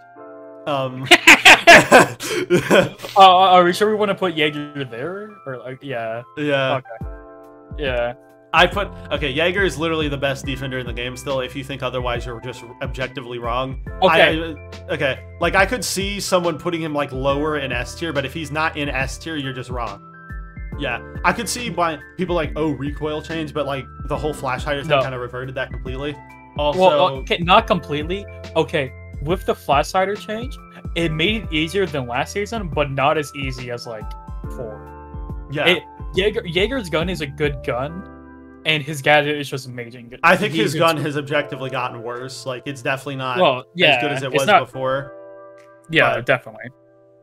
Are we sure we want to put Jaeger there? Or like, yeah. Yeah. Okay. Yeah. Jaeger is literally the best defender in the game still. If you think otherwise, you're just objectively wrong. Okay. Like, I could see someone putting him, like, lower in S tier, but if he's not in S tier, you're just wrong. Yeah. I could see why people like, oh, recoil change, but, like, the whole flash hider thing kind of reverted that completely. Also... Well, okay, not completely. Okay, with the flash hider change, it made it easier than last season, but not as easy as, like, 4. Yeah. Jaeger's gun is a good gun, and his gadget is just amazing. I think his gun has objectively gotten worse. Like, it's definitely not as good as it was before. Yeah, but definitely.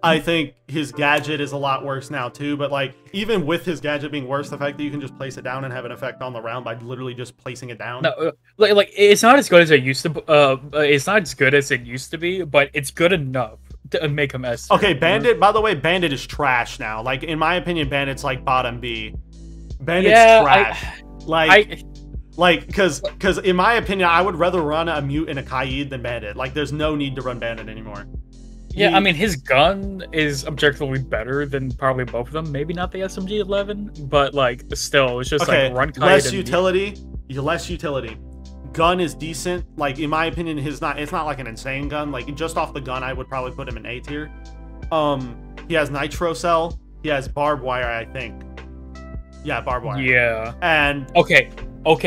I think his gadget is a lot worse now, too. But, like, even with his gadget being worse, the fact that you can just place it down and have an effect on the round by literally just placing it down. No, like it's not as good as it used to. It's not as good as it used to be, but it's good enough to make him S tier. Okay, Bandit. By the way, Bandit is trash now. Like in my opinion, Bandit's like bottom B. Bandit's trash. Because in my opinion, I would rather run a Mute and a Kaid than Bandit. Like, there's no need to run Bandit anymore. Yeah, I mean, his gun is objectively better than probably both of them. Maybe not the SMG-11, but like, still, it's just like run Kaid. Less utility. Less utility. Gun is decent. Like, in my opinion, it's not like an insane gun. Like, just off the gun, I would probably put him in A tier. He has nitro cell. He has barbed wire, I think. Yeah, barbed wire. Yeah. And okay,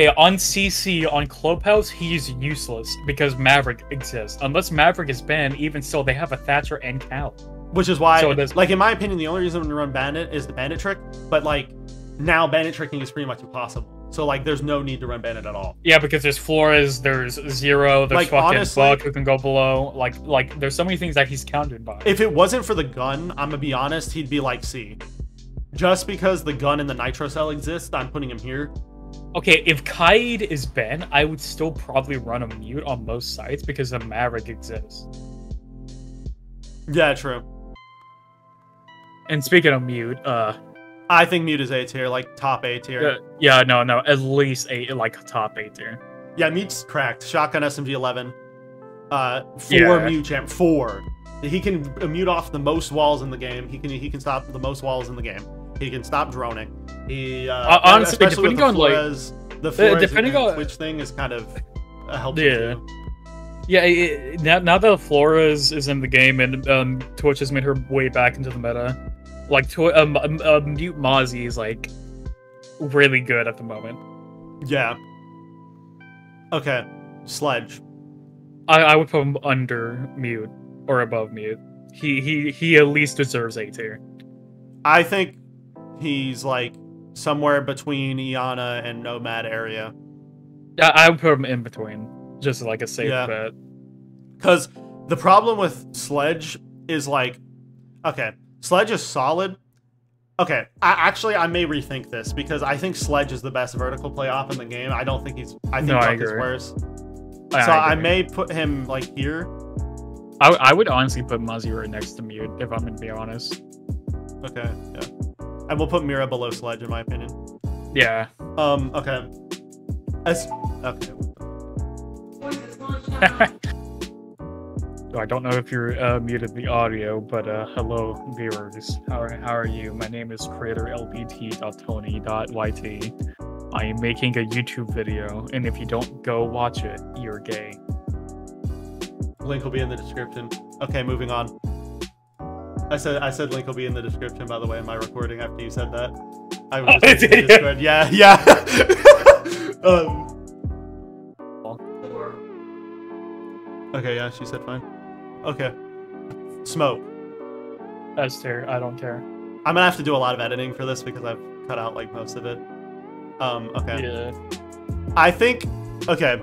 on CC, on Clubhouse, he's useless because Maverick exists. Unless Maverick is banned, even still, they have a Thatcher and Cal. Which is why, like, in my opinion, the only reason to run Bandit is the Bandit trick. But, like, now Bandit tricking is pretty much impossible. So, like, there's no need to run Bandit at all. Yeah, because there's Flores, there's Zero, there's like, fucking honestly, Buck who can go below. Like, there's so many things that he's countered by. If it wasn't for the gun, I'm gonna be honest, he'd be like C. Just because the gun and the nitro cell exist, I'm putting him here. Okay, if Kaid is Ben, I would still probably run a Mute on most sites because the Maverick exists. Yeah, true. And speaking of Mute, I think Mute is A tier, like top A tier. Yeah, no, at least like top A tier. Yeah, Mute's cracked. Shotgun SMG 11. 4 Mute champ. 4. He can mute off the most walls in the game. He can stop the most walls in the game. He can stop droning. He honestly, depending on Flores, like the Flores depending on Twitch thing is kind of a helpful. Yeah. Yeah, now that Flores is in the game and Twitch has made her way back into the meta, like Mute Mozzie is like really good at the moment. Yeah. Okay, Sledge. I would put him under Mute or above Mute. He at least deserves A tier. I think he's like somewhere between Iana and Nomad area. Yeah, I would put him in between, just like a safe bet. Because the problem with Sledge is like, okay, Sledge is solid. Okay, I may rethink this because I think Sledge is the best vertical play op in the game. I don't think he's. I think Buck is worse. I may put him like here. I would honestly put Mozzie right next to Mute if I'm gonna be honest. Okay, yeah. And we'll put Mira below Sledge in my opinion. Yeah. Okay. Okay. So I don't know if you're muted the audio, but hello viewers. How are you? My name is creatorlbt.tony.yt. I am making a YouTube video, and if you don't go watch it, you're gay. Link will be in the description. Okay, moving on. I said link will be in the description, by the way, in my recording after you said that. I was just in Discord. Yeah. Okay, yeah, she said fine. Okay. Smoke. S tier, I don't care. I'm gonna have to do a lot of editing for this because I've cut out like most of it. Okay. Yeah. I think, okay.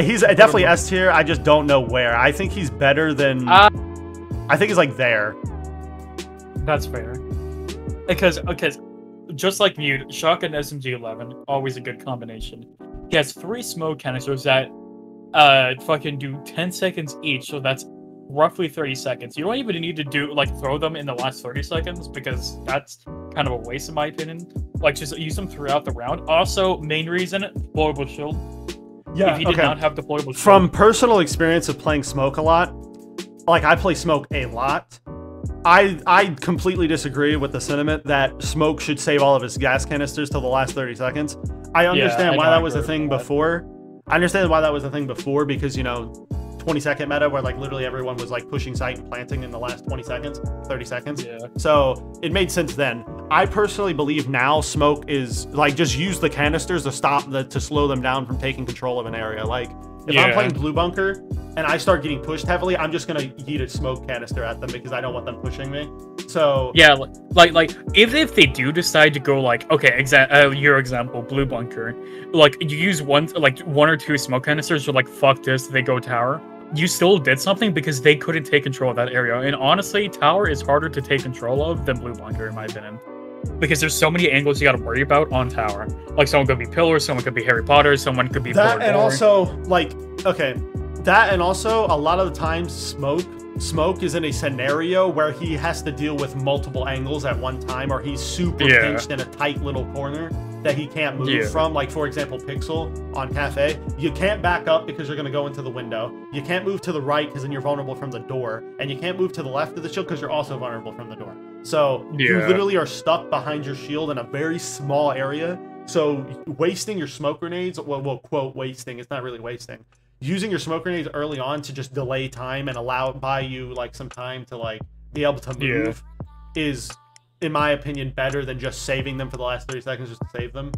He's definitely S tier, I just don't know where. I think he's better than... I think he's like there. That's fair. Because just like Mute, Shotgun SMG-11, always a good combination. He has 3 smoke canisters that fucking do 10 seconds each, so that's roughly 30 seconds. You don't even need to throw them in the last 30 seconds because that's kind of a waste in my opinion. Like, just use them throughout the round. Also, main reason, deployable shield. Yeah, if he did not have deployable shield. From personal experience of playing smoke a lot, like I play smoke a lot, I completely disagree with the sentiment that smoke should save all of his gas canisters till the last 30 seconds. I understand why that was a thing before. I understand why that was a thing before because, you know, 20-second meta where like literally everyone was like pushing site and planting in the last 20 seconds, 30 seconds. Yeah. So it made sense then. I personally believe now smoke is like just use the canisters to to slow them down from taking control of an area. Like if I'm playing blue bunker and I start getting pushed heavily, I'm just gonna yeet a smoke canister at them because I don't want them pushing me. So yeah, like if they do decide to go like, okay, your example, blue bunker, like you use one or 2 smoke canisters, you're like, fuck this, they go tower. You still did something because they couldn't take control of that area. And honestly, tower is harder to take control of than blue bunker, in my opinion. Because there's so many angles you gotta worry about on tower. Like, someone could be Pillar, someone could be Harry Potter, someone could be that, and also, like, okay, that and also, a lot of the times, smoke Smoke is in a scenario where he has to deal with multiple angles at one time, or he's super pinched in a tight little corner that he can't move from. Like, for example, Pixel on Cafe. You can't back up because you're going to go into the window. You can't move to the right because then you're vulnerable from the door. And you can't move to the left of the shield because you're also vulnerable from the door. So you literally are stuck behind your shield in a very small area. So wasting your smoke grenades, well, we'll quote wasting, it's not really wasting. Using your smoke grenades early on to just delay time and buy you like some time to like be able to move is, in my opinion, better than just saving them for the last 30 seconds just to save them.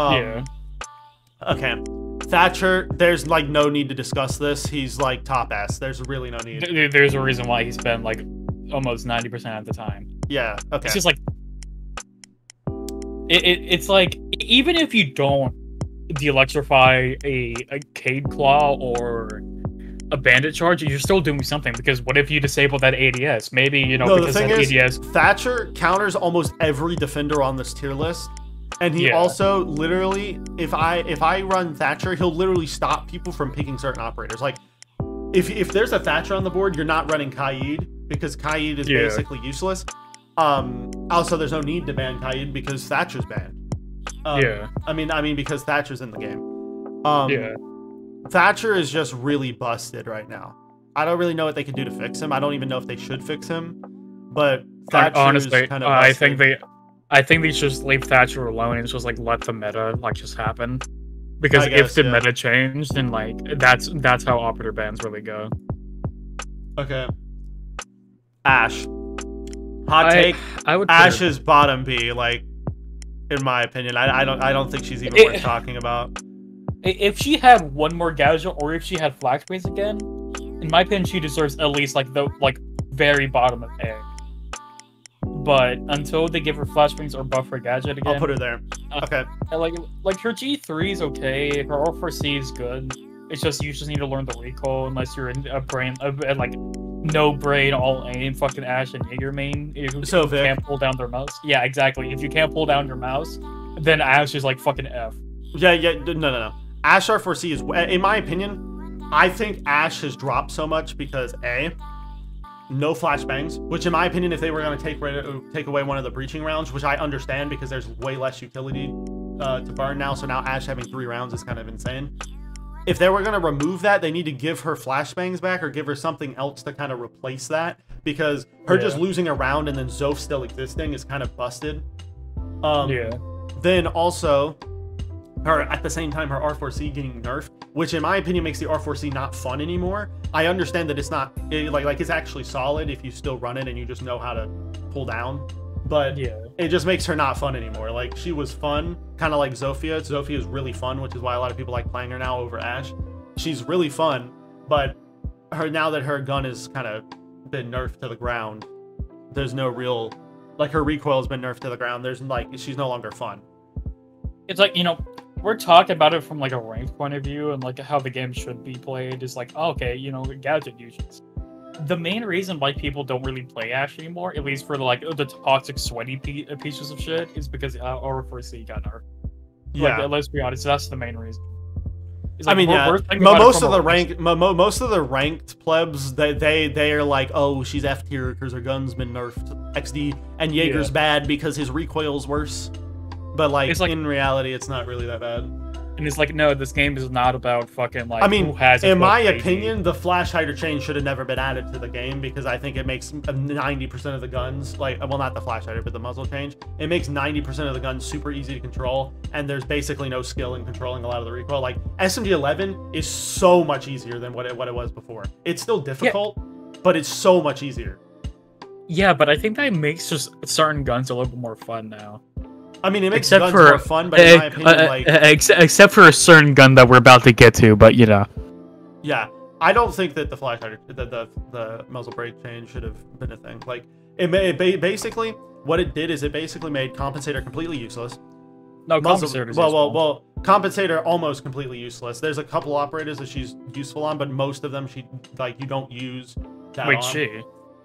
Okay. Thatcher, there's like no need to discuss this. He's like top ass. There's really no need. There's a reason why he spent like almost 90% of the time. Yeah. Okay. It's just like it's like, even if you don't de-electrify a Cade Claw or a Bandit charge, you're still doing something, because what if you disable that ADS? Maybe, you know, no, because that ADS... Thatcher counters almost every defender on this tier list, and he also literally, if I run Thatcher, he'll literally stop people from picking certain operators. Like, if there's a Thatcher on the board, you're not running Kaid, because Kaid is basically useless. Also, there's no need to ban Kaid because Thatcher's banned. I mean, because Thatcher's in the game. Thatcher is just really busted right now. I don't really know what they can do to fix him. I don't even know if they should fix him. But Thatcher honestly, kind of I think they should just leave Thatcher alone and just like let the meta like just happen. Because if the meta changed, then like that's how operator bans really go. Okay. Ash. Hot take. I would Ash is bottom B, like, in my opinion. I don't think she's even worth talking about. If she had one more Gadget, or if she had flashbangs again, in my opinion, she deserves at least like the very bottom of A. But until they give her flashbangs or buff her Gadget again, I'll put her there. Okay. Like her G3 is okay. Her R4C is good. It's just you just need to learn the recoil unless you're in a brain like no brain all aim fucking Ash and Jaeger main. If you can't pull down their mouse. Yeah, exactly. If you can't pull down your mouse, then Ash is like fucking F. Yeah, no. Ash R4C is, in my opinion, I think Ash has dropped so much because A, no flashbangs, which in my opinion, if they were going to take away one of the breaching rounds, which I understand because there's way less utility to burn now, so now Ash having 3 rounds is kind of insane. If they were going to remove that, they need to give her flashbangs back or give her something else to kind of replace that, because her just losing a round and then Zoph still existing is kind of busted. Then also, her at the same time, her R4C getting nerfed, which in my opinion makes the R4C not fun anymore. I understand that it's not, like it's actually solid if you still run it and you just know how to pull down. But it just makes her not fun anymore. Like, she was fun, kind of like Zofia. Zofia is really fun, which is why a lot of people like playing her now over Ash. She's really fun, but now that her gun has kind of been nerfed to the ground, there's no real, like, her recoil has been nerfed to the ground. There's like, she's no longer fun. It's like, you know, we're talking about it from like a ranked point of view and like how the game should be played. Is like, oh, okay, you know, gadget uses. The main reason why people don't really play Ash anymore, at least for the toxic, sweaty pieces of shit, is because R4C got nerfed. Yeah, like, let's be honest, that's the main reason. Like, I mean, most of the ranked plebs, they are like, oh, she's F tier because her gun's been nerfed XD, and Jaeger's bad because his recoil's worse. But like in reality, it's not really that bad. And it's like, no, this game is not about fucking like. I mean, who has in my opinion, the flash hider chain should have never been added to the game, because I think it makes 90% of the guns, like, well, not the flash hider, but the muzzle change. It makes 90% of the guns super easy to control, and there's basically no skill in controlling a lot of the recoil. Like, SMG11 is so much easier than what it was before. It's still difficult, but it's so much easier. Yeah, but I think that makes just certain guns a little bit more fun now. I mean, it makes guns more fun, but in my opinion, like... Except for a certain gun that we're about to get to, but, you know. Yeah, I don't think that the flash hider, the muzzle brake change should have been a thing. Like, basically, what it did is it basically made Compensator completely useless. No, Compensator is useful. Well, Compensator almost completely useless. There's a couple operators that she's useful on, but most of them, you don't use that on. Wait, she?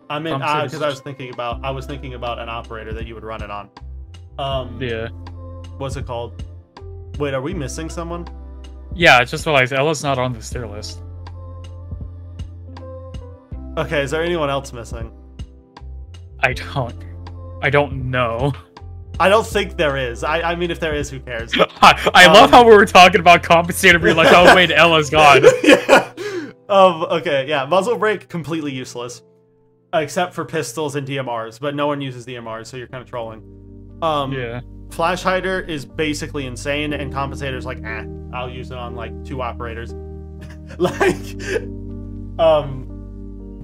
I mean, because I was thinking about an operator that you would run it on. Yeah. What's it called? Wait, are we missing someone? Yeah, I just realized Ella's not on this tier list. Okay, is there anyone else missing? I don't know. I don't think there is. I mean, if there is, who cares? I love how we were talking about compensated. We were like, oh wait, Ella's gone. Yeah. Okay, yeah. Muzzle brake, completely useless. Except for pistols and DMRs, but no one uses DMRs, so you're kind of trolling. Yeah. Flash hider is basically insane, and compensator's like, I'll use it on like 2 operators. Like,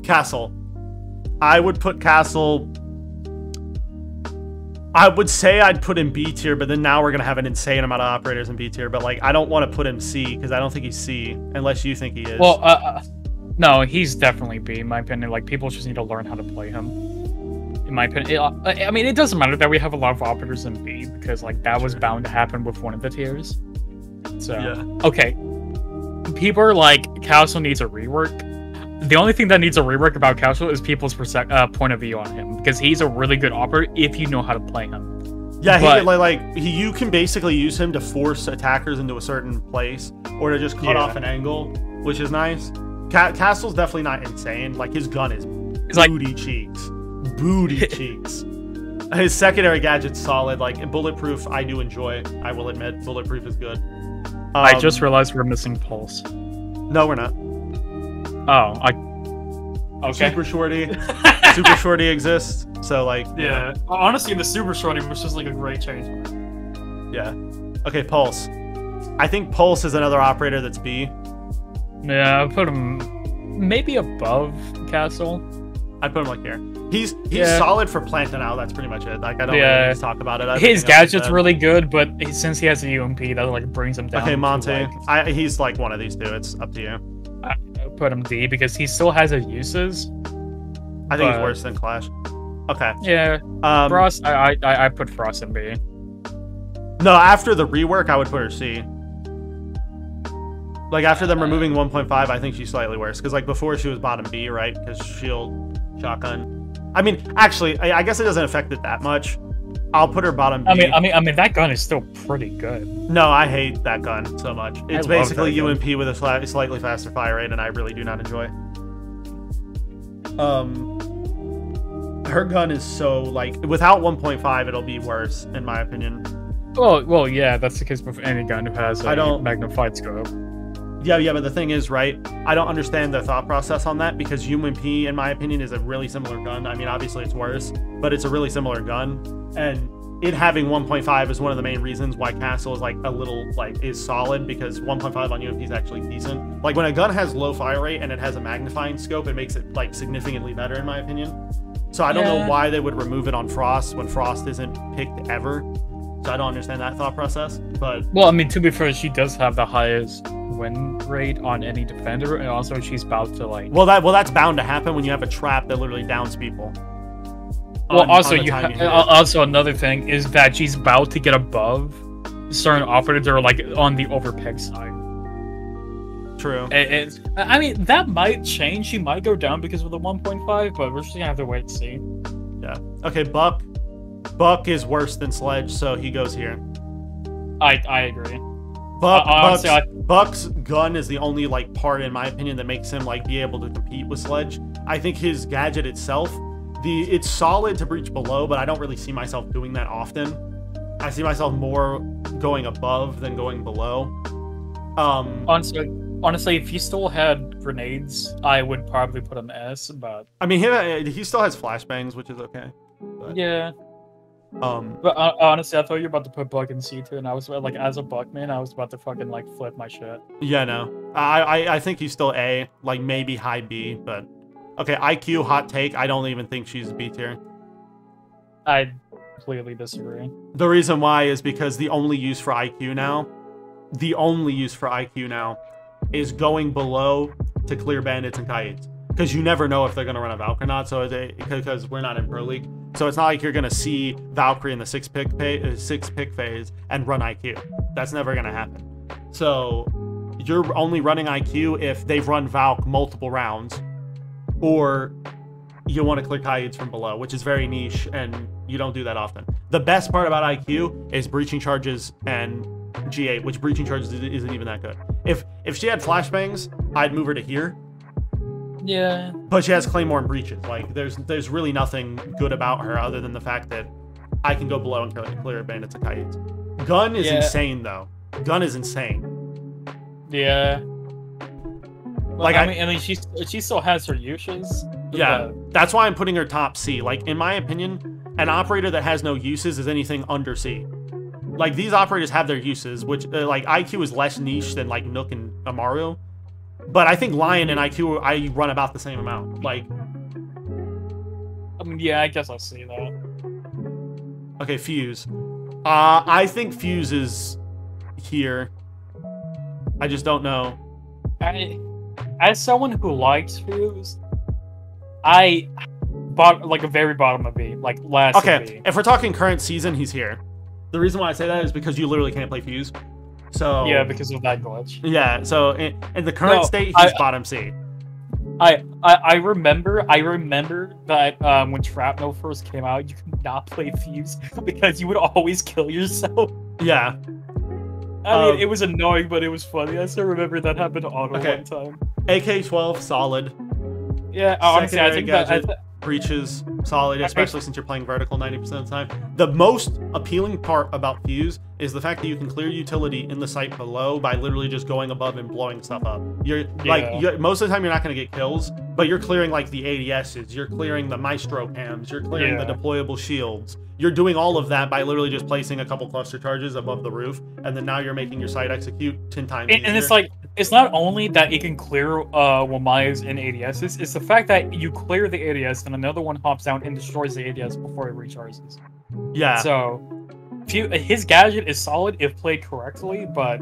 Castle. I would put Castle. I would say I'd put him B tier, but then now we're gonna have an insane amount of operators in B tier. But like, I don't want to put him C because I don't think he's C, unless you think he is. Well, no, he's definitely B in my opinion. Like, people just need to learn how to play him. In my opinion, I mean, it doesn't matter that we have a lot of operators in B because like that was bound to happen with one of the tiers. So yeah. Okay, people are like, Castle needs a rework. The only thing that needs a rework about Castle is people's point of view on him, because he's a really good operator if you know how to play him. Yeah, but, you can basically use him to force attackers into a certain place, or to just cut off an angle, which is nice. Castle's definitely not insane. Like, his gun is booty cheeks. Booty cheeks. His secondary gadget's solid. Like, bulletproof, I do enjoy. I will admit, bulletproof is good. I just realized we're missing Pulse. No, we're not. Oh, okay. Super Shorty. Super Shorty exists, so like... Yeah. Honestly, the Super Shorty was just like a great change. Yeah. Okay, Pulse. I think Pulse is another operator that's B. Yeah, I'll put him maybe above Castle. I'd put him like here. He's solid for planting out, that's pretty much it. Like, I don't really need to talk about it. His gadget's really good, but since he has a UMP, that like brings him down. Okay, Monte. He's like one of these two. It's up to you. I put him D because he still has his uses. I think he's worse than Clash. Okay. Yeah. Frost. I put Frost in B. No, after the rework, I would put her C. Like, after them removing 1.5, I think she's slightly worse. Because, like, before she was bottom B, right? Because shield, shotgun. I mean, actually, I guess it doesn't affect it that much. I'll put her bottom B. I mean, that gun is still pretty good. No, I hate that gun so much. It's basically UMP with a slightly faster fire rate, and I really do not enjoy. Her gun is so, like, without 1.5, it'll be worse, in my opinion. Well, yeah, that's the case with any gun who has a magnified scope. Yeah, but the thing is, right, I don't understand the thought process on that, because UMP, in my opinion, is a really similar gun. I mean, obviously it's worse, but it's a really similar gun, and it having 1.5 is one of the main reasons why Castle is, like, a little, like, is solid, because 1.5 on UMP is actually decent. Like, when a gun has low fire rate and it has a magnifying scope, it makes it, like, significantly better, in my opinion. So I don't know why they would remove it on Frost when Frost isn't picked ever. So I don't understand that thought process, but... Well, I mean, to be fair, she does have the highest win rate on any defender, and also she's about to, like... Well, that's bound to happen when you have a trap that literally downs people. Well, also another thing is that she's about to get above certain operators that are, like, on the overpeg side. True. I mean, that might change. She might go down because of the 1.5, but we're just gonna have to wait and see. Yeah. Okay, Buck. Buck is worse than Sledge, so he goes here. I agree. Buck's gun is the only, like, part, in my opinion, that makes him, like, be able to compete with Sledge. I think his gadget itself, it's solid to breach below, but I don't really see myself doing that often. I see myself more going above than going below. Honestly, if he still had grenades, I would probably put him S, but... I mean, he still has flashbangs, which is okay. But... Yeah. But honestly, I thought you were about to put Buck in C2, and I was like, as a Buckman, I was about to fucking like flip my shit. Yeah, no, I think he's still A, like maybe high B, but okay. IQ, hot take. I don't even think she's B tier. I completely disagree. The reason why is because the only use for IQ now, is going below to clear bandits and kites. Because you never know if they're going to run a Valk or not, so because we're not in Pro League. So it's not like you're going to see Valkyrie in the six pick phase and run IQ. That's never going to happen. So you're only running IQ if they've run Valk multiple rounds, or you want to clear kites from below, which is very niche, and you don't do that often. The best part about IQ is breaching charges and G8, which breaching charges isn't even that good. If she had flashbangs, I'd move her to here. Yeah. But she has Claymore and Breaches. Like, there's really nothing good about her other than the fact that I can go below and clear bandits and kites. Gun is insane, though. Gun is insane. Yeah. Well, Like, I mean, she still has her uses. Yeah, that's why I'm putting her top C. Like, in my opinion, an operator that has no uses is anything under C. Like, these operators have their uses, which, like, IQ is less niche than, like, Nook and Amaru. But I think Lion and IQ, I run about the same amount. Like... I mean, yeah, I guess I'll see that. Okay, Fuse. I think Fuse is here. I just don't know. As someone who likes Fuse, I bought like a very bottom of B, like last. Okay, if we're talking current season, he's here. The reason why I say that is because you literally can't play Fuse. So yeah, because of that glitch. Yeah, so in the current state, he's bottom C. I remember that when Shrapnel first came out, you could not play Fuse because you would always kill yourself. Yeah. I mean, it was annoying, but it was funny. I still remember that happened to Auto one time. AK-12, solid. Yeah, honestly, I think gadget, Breaches, solid, especially since you're playing vertical 90% of the time. The most appealing part about Fuse is the fact that you can clear utility in the site below by literally just going above and blowing stuff up. Most of the time you're not going to get kills, but you're clearing like the ADSs, you're clearing the Maestro cams, you're clearing the deployable shields. You're doing all of that by literally just placing a couple cluster charges above the roof, and then now you're making your site execute 10 times easier. And it's like, it's not only that it can clear Wamaya's and ADSs, it's the fact that you clear the ADS and another one hops down and destroys the ADS before it recharges. Yeah. So, his gadget is solid if played correctly, but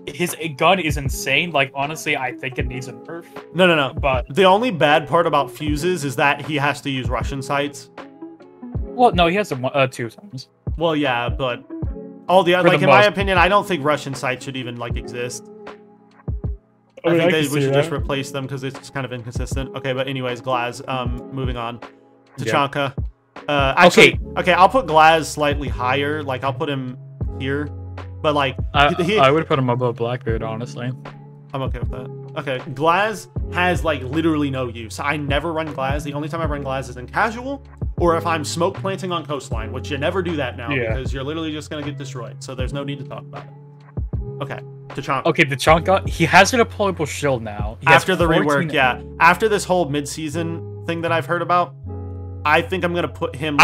his gun is insane. Like, honestly, I think it needs a nerf. No. But the only bad part about Fuses is that he has to use Russian sites. Well, no, he has them 2 times. Well, yeah, but all the other, like, in my opinion, I don't think Russian sites should even, like, exist. I think we should just replace them because it's kind of inconsistent. Okay, but anyways, Glaz, moving on. Tachanka. Actually, okay, I'll put Glaz slightly higher. Like, I'll put him here. But, like... I would put him above Blackbeard, honestly. I'm okay with that. Okay, Glaz has, like, literally no use. I never run Glaz. The only time I run Glaz is in casual, or if I'm smoke planting on coastline, which you never do that now because you're literally just going to get destroyed. So there's no need to talk about it. Okay, Tachanka. Okay, Tachanka, he has a deployable shield now. After the rework, yeah. After this whole mid-season thing that I've heard about, I think I'm going to put him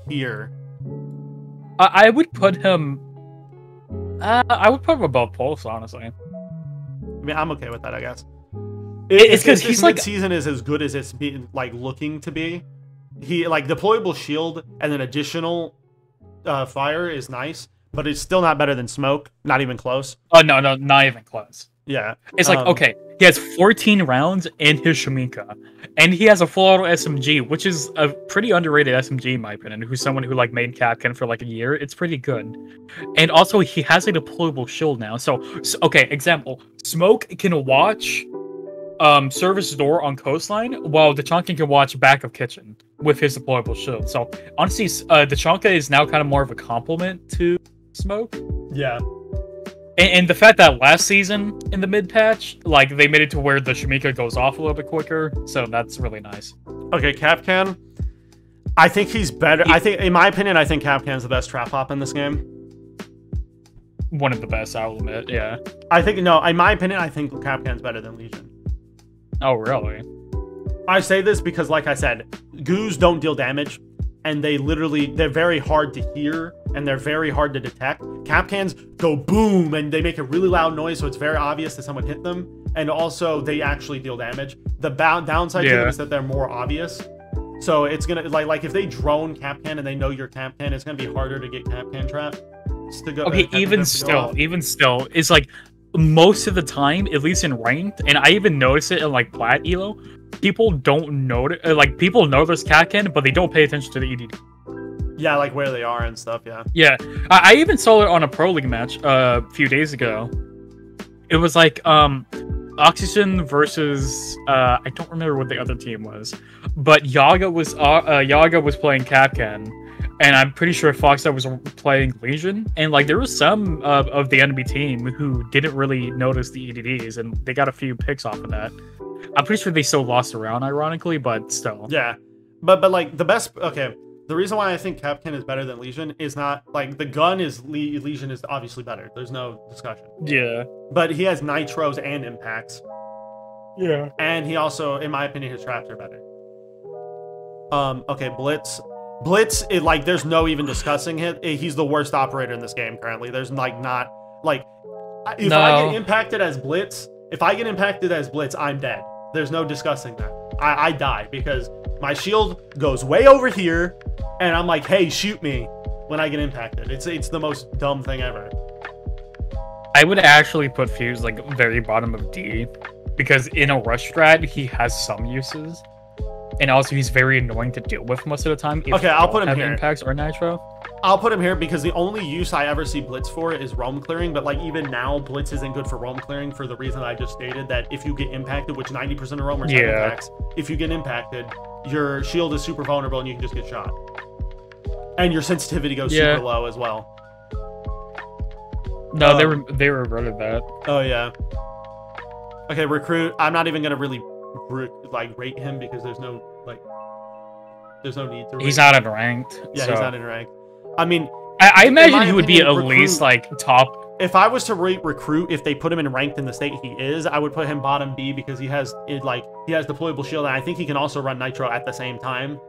here. I would put him... I would put him above Pulse, honestly. I mean, I'm okay with that, I guess. It's because he's like... mid-season is as good as it's been, like, looking to be. He, like, deployable shield and then additional fire is nice, but it's still not better than smoke. Not even close. Oh, no, not even close. Yeah. It's like, okay, he has 14 rounds in his Shemika, and he has a full auto SMG, which is a pretty underrated SMG in my opinion, who's someone who, like, made Capcan for, like, a year. It's pretty good. And also, he has a deployable shield now. So okay, example, Smoke can watch service door on coastline, while Tachanka can watch back of kitchen with his deployable shield. So honestly, Tachanka is now kind of more of a compliment to Smoke. Yeah. And the fact that last season in the mid patch, like, they made it to where the Shemika goes off a little bit quicker, so that's really nice. Okay, Capcan. I think he's better. I think, in my opinion, I think Capcan's the best trap hop in this game. One of the best, I'll admit. Yeah. I think in my opinion, I think Capcan's better than Legion. Oh, really? I say this because, like I said, goos don't deal damage, and they're very hard to hear, and they're very hard to detect. Capcans go boom, and they make a really loud noise, so it's very obvious that someone hit them, and also they actually deal damage. The downside to them is that they're more obvious, so it's gonna, like if they drone Capcan and they know you're Capcan, it's gonna be harder to get Capcan trap. Okay, even still, it's like, most of the time, at least in ranked, and I even notice it in, like, plat elo, people don't notice, like, people know there's Capcan, but they don't pay attention to the EDD. Yeah, like where they are and stuff, yeah. Yeah, I even saw it on a Pro League match a few days ago. It was like, Oxygen versus, I don't remember what the other team was, but Yaga was playing Capcan, and I'm pretty sure Foxstar was playing Legion, and, like, there was some of the enemy team who didn't really notice the EDDs, and they got a few picks off of that. I'm pretty sure they still lost a round, ironically, but still. Yeah, but like the best. Okay, the reason why I think Capcan is better than Legion is not like the gun is Legion is obviously better. There's no discussion. Yeah. But he has nitros and impacts. Yeah. And he also, in my opinion, his traps are better. Okay, Blitz. Blitz, like, there's no even discussing it. He's the worst operator in this game currently. There's like not like if I get impacted as Blitz, I'm dead. There's no discussing that. I die because my shield goes way over here, and I'm like, hey, shoot me when I get impacted. It's the most dumb thing ever. I would actually put Fuse like very bottom of D, because in a rush strat he has some uses, and also he's very annoying to deal with most of the time. Okay, I'll put him here. Impacts or nitro. I'll put him here because the only use I ever see Blitz for is roam clearing, but like even now, Blitz isn't good for roam clearing for the reason I just stated, that if you get impacted, which 90% of roamers have impacts, if you get impacted, your shield is super vulnerable and you can just get shot. And your sensitivity goes super low as well. No, they reverted that. Oh yeah. Okay, recruit. I'm not even gonna really rate him because there's no need to. He's not in ranked. Yeah, so. He's not in ranked. I mean, I imagine he would be at least like top. If I was to rate recruit, if they put him in ranked in the state he is, I would put him bottom B because he has deployable shield, and I think he can also run nitro at the same time.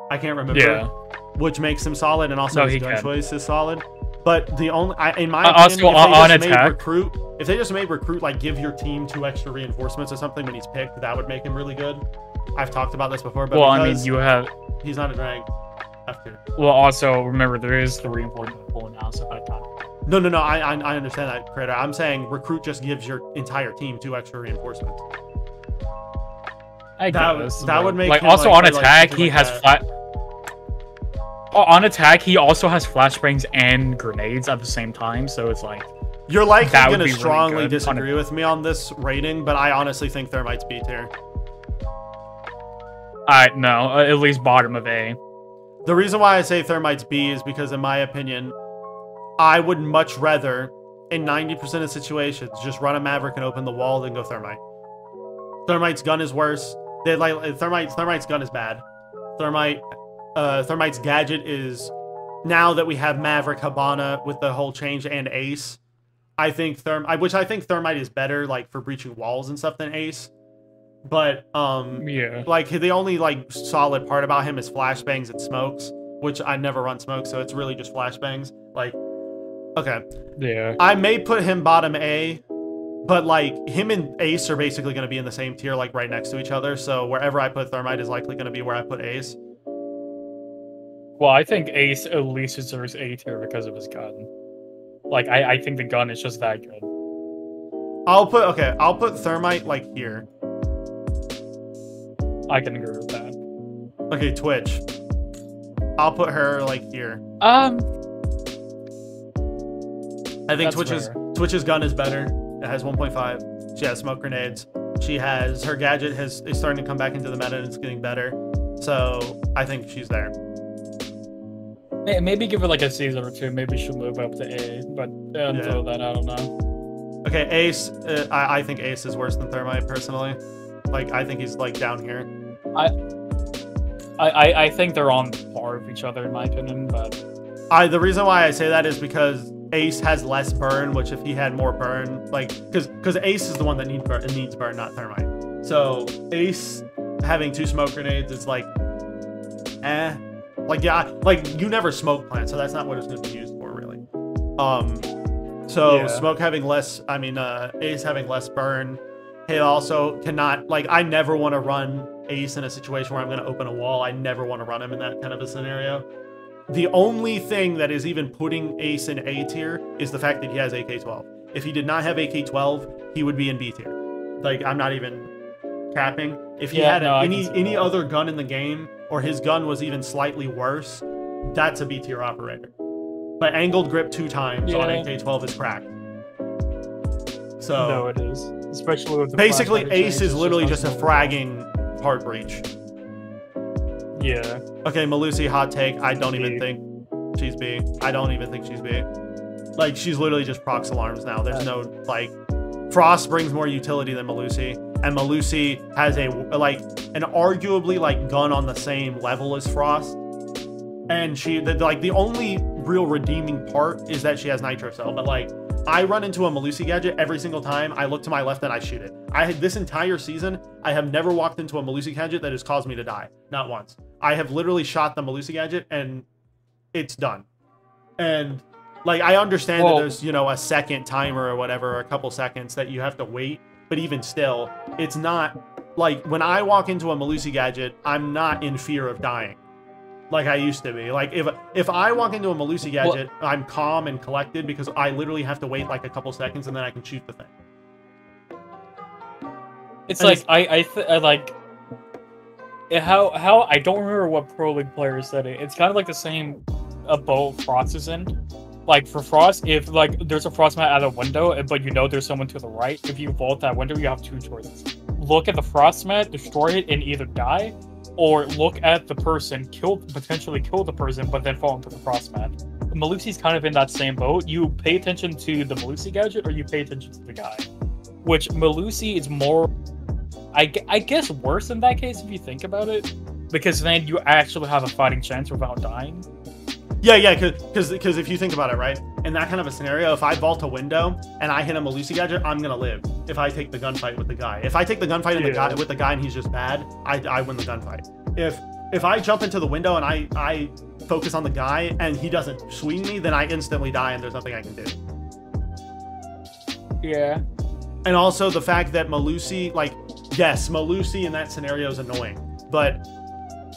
I can't remember. Yeah. Which makes him solid, and also his gun choice is solid. But the only, in my opinion, if they just made recruit like give your team 2 extra reinforcements or something when he's picked, that would make him really good. I've talked about this before, but I mean, he's not in rank. Well, also remember there is the reinforcement pool now, so I can't. No. I understand that, Creator. I'm saying recruit just gives your entire team 2 extra reinforcements. I guess that would make like him, also on attack he has flat. On attack, he also has flashbangs and grenades at the same time, so it's like... You're likely going to strongly disagree with me on this rating, but I honestly think Thermite's B tier. No, at least bottom of A. The reason why I say Thermite's B is because, in my opinion, I would much rather, in 90% of situations, just run a Maverick and open the wall than go Thermite. Thermite's gun is worse. Thermite's gun is bad. Thermite's gadget is, now that we have Maverick, Habana with the whole change, and Ace, I think Thermite is better like for breaching walls and stuff than Ace. But like the only like solid part about him is flashbangs and smokes, which I never run smokes, so it's really just flashbangs. Like, okay, yeah, I may put him bottom A, but like him and Ace are basically going to be in the same tier, like right next to each other. So wherever I put Thermite is likely going to be where I put Ace. Well, I think Ace at least deserves A tier because of his gun. Like, I think the gun is just that good. I'll put Thermite, like, here. I can agree with that. Okay, Twitch. I'll put her, like, here. I think Twitch's gun is better. It has 1.5. She has smoke grenades. Her gadget is starting to come back into the meta and it's getting better. So, I think she's there. Maybe give her like a season or 2. Maybe she'll move up to A. But until that, I don't know. Okay, Ace. I think Ace is worse than Thermite personally. Like, I think he's like down here. I think they're on par with each other in my opinion. But the reason why I say that is because Ace has less burn. Which if he had more burn, like because Ace is the one that needs burn, not Thermite. So Ace having 2 smoke grenades, it's like, Like, yeah, like, you never smoke plant, so that's not what it's going to be used for, really. Smoke having less, Ace having less burn. He also cannot, like, I never want to run Ace in a situation where I'm going to open a wall. I never want to run him in that kind of a scenario. The only thing that is even putting Ace in A tier is the fact that he has AK-12. If he did not have AK-12, he would be in B tier. Like, I'm not even capping. If he had any other gun in the game, or his gun was even slightly worse, that's a B tier operator. But angled grip 2 times on AK-12 is cracked. So no, it is. Especially with the basically Ace is literally just a fragging hard breach. Yeah. Okay, Malusi, hot take. I don't even think she's B. I don't even think she's B. Like, she's literally just procs alarms now. There's no, like, Frost brings more utility than Malusi. and Melusi has a like an arguably like gun on the same level as Frost, and the only real redeeming part is that she has nitro cell. But like I run into a Melusi gadget every single time. I look to my left and I shoot it. This entire season I have never walked into a Melusi gadget that has caused me to die, not once. I have literally shot the Melusi gadget and it's done. And like I understand that there's, you know, a second timer or whatever, or a couple seconds that you have to wait, but even still, it's not like when I walk into a Melusi gadget, I'm not in fear of dying like I used to be. Like if I walk into a Melusi gadget, I'm calm and collected because I literally have to wait like a couple seconds and then I can shoot the thing. It's and like I like how I don't remember what Pro League player said it. It's kind of like the same boat Frost is in. Like for Frost, if like there's a Frost mat at a window, but you know there's someone to the right, if you vault that window, you have two choices: look at the Frost mat, destroy it, and either die, or look at the person, potentially kill the person, but then fall into the Frost mat. Melusi's kind of in that same boat. You pay attention to the Melusi gadget, or you pay attention to the guy. Which Melusi is more, I guess, worse in that case if you think about it, because then you actually have a fighting chance without dying. Yeah, because if you think about it, right, in that kind of a scenario, if I vault a window and I hit a Melusi gadget, I'm gonna live if I take the gunfight with the guy. If I take the gunfight with the guy and he's just bad, I win the gunfight. If I jump into the window and I focus on the guy and he doesn't swing me, then I instantly die and there's nothing I can do. Yeah. And also the fact that Melusi, like, yes, Melusi in that scenario is annoying, but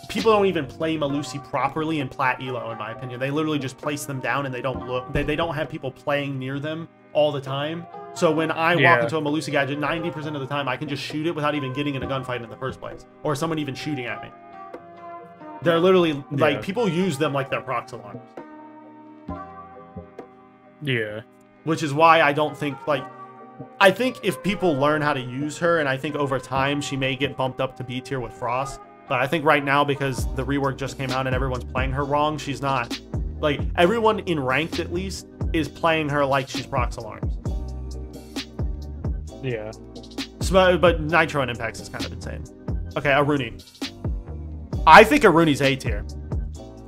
people don't even play Melusi properly in Plat Elo, in my opinion. They literally just place them down and they don't look. They don't have people playing near them all the time. So when I walk into a Melusi gadget, 90% of the time I can just shoot it without even getting in a gunfight in the first place, or someone even shooting at me. They're literally like people use them like they're prox alarms. Yeah. Which is why I don't think like. I think if people learn how to use her, and I think over time she may get bumped up to B tier with Frost. But I think right now, because the rework just came out and everyone's playing her wrong, she's not. Like, everyone in ranked, at least, is playing her like she's prox alarms. Yeah. So, but Nitro and Impacts is kind of insane. Okay, Aruni. I think Aruni's A tier.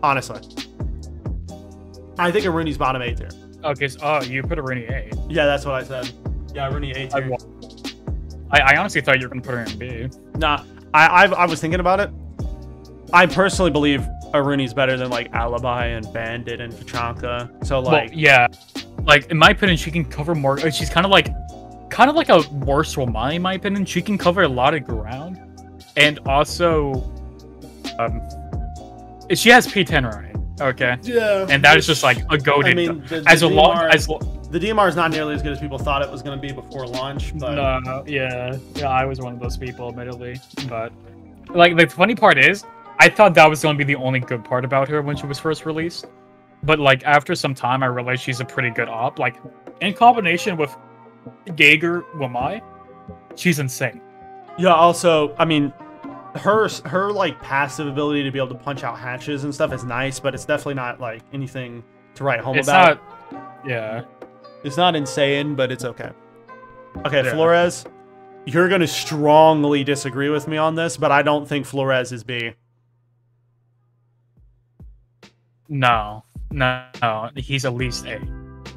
Honestly. I think Aruni's bottom A tier. Okay, so, you put Aruni A. Yeah, that's what I said. Yeah, Aruni A tier. I honestly thought you were going to put her in B. Nah. I was thinking about it. I personally believe Aruni's better than like Alibi and Bandit and Tachanka. So like, well, yeah, like in my opinion, she can cover more. She's kind of like a worse Romani, in my opinion. She can cover a lot of ground, and also, she has P10 right. Okay. Yeah. And that is just like a goated. I mean, the DMR is not nearly as good as people thought it was going to be before launch. But no, yeah, I was one of those people, admittedly. But like the funny part is, I thought that was going to be the only good part about her when she was first released. But like after some time, I realized she's a pretty good op. Like in combination with Jaeger Wamai, she's insane. Yeah. Also, I mean, her like passive ability to be able to punch out hatches and stuff is nice, but it's definitely not like anything to write home about. Yeah. It's not insane, but it's okay. Okay, yeah. Flores, you're going to strongly disagree with me on this, but I don't think Flores is B. No. He's at least A.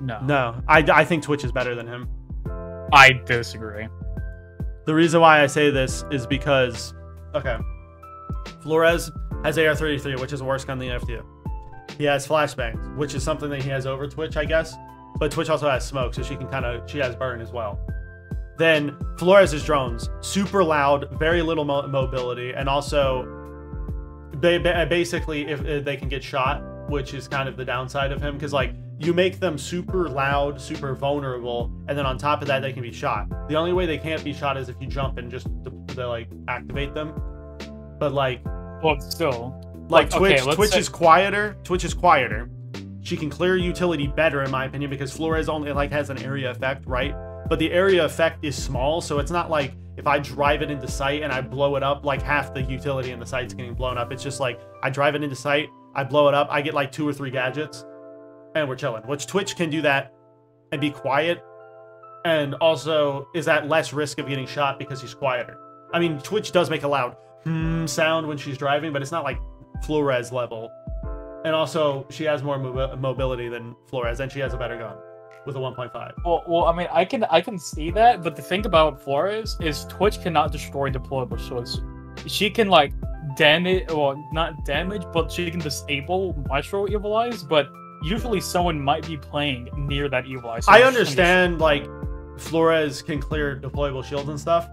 No, I think Twitch is better than him. I disagree. The reason why I say this is because, okay, Flores has AR-33, which is a worse gun than the FTU. He has flashbangs, which is something that he has over Twitch, I guess. But Twitch also has smoke, so she has burn as well. Then Flores' drones, super loud, very little mobility, and also basically if they can get shot, which is kind of the downside of him, because like you make them super loud, super vulnerable, and then on top of that they can be shot. The only way they can't be shot is if you jump and just to like activate them. But like, well, still, like Twitch is quieter. Twitch is quieter. She can clear utility better, in my opinion, because Flores only like has an area effect, right? But the area effect is small, so it's not like if I drive it into sight and I blow it up, like half the utility in the site's getting blown up. It's just like I drive it into sight, I blow it up, I get like 2 or 3 gadgets, and we're chilling. Which Twitch can do that and be quiet And also is at less risk of getting shot because he's quieter. I mean, Twitch does make a loud sound when she's driving, but it's not like Flores level. And also, she has more mobility than Flores, and she has a better gun with a 1.5. Well, I mean, I can see that, but the thing about Flores is Twitch cannot destroy deployable shields. She can like damage, well, not damage, but she can disable Maestro Evilize. But usually, someone might be playing near that Evilize. So I understand like Flores can clear deployable shields and stuff,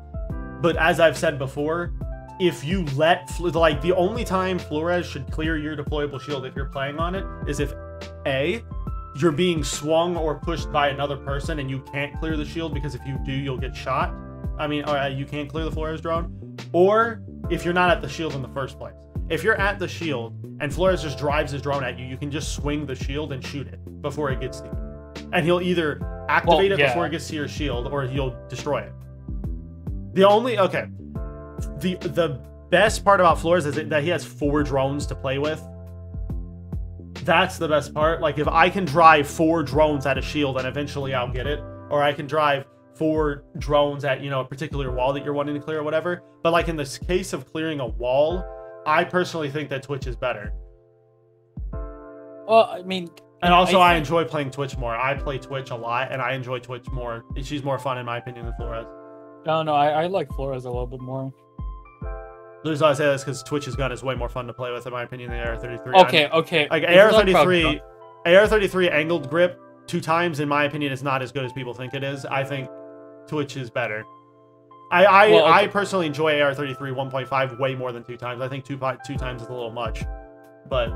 but as I've said before, if you let, like, the only time Flores should clear your deployable shield if you're playing on it is if A, you're being swung or pushed by another person and you can't clear the shield, because if you do, you'll get shot. I mean, you can't clear the Flores drone. Or if you're not at the shield in the first place. If you're at the shield and Flores just drives his drone at you, you can just swing the shield and shoot it before it gets to you. And he'll either activate it before it gets to your shield, or he'll destroy it. The only, okay. The best part about Flores is that he has 4 drones to play with. That's the best part. Like, if I can drive 4 drones at a shield and eventually I'll get it, or I can drive 4 drones at, you know, a particular wall that you're wanting to clear or whatever. But like in this case of clearing a wall, I personally think that Twitch is better. Well, I mean, and also I enjoy playing Twitch more. I play Twitch a lot, and I enjoy Twitch more. She's more fun in my opinion than Flores. No, I like Flores a little bit more. The reason I say this because Twitch's gun is way more fun to play with, in my opinion, than AR-33. Okay. Like AR-33 angled grip 2 times, in my opinion, is not as good as people think it is. I think Twitch is better. I personally enjoy AR-33 1.5 way more than 2 times. I think two times is a little much, but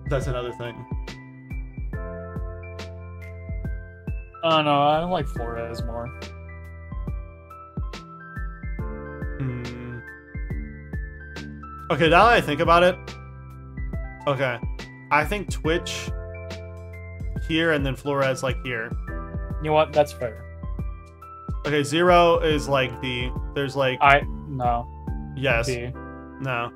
that's another thing. Oh no, I like Flores more. Okay, now that I think about it, okay, I think Twitch here and then Flores like here. You know what? That's fair. Okay, 0 is like B. There's like no. Yes. B. No.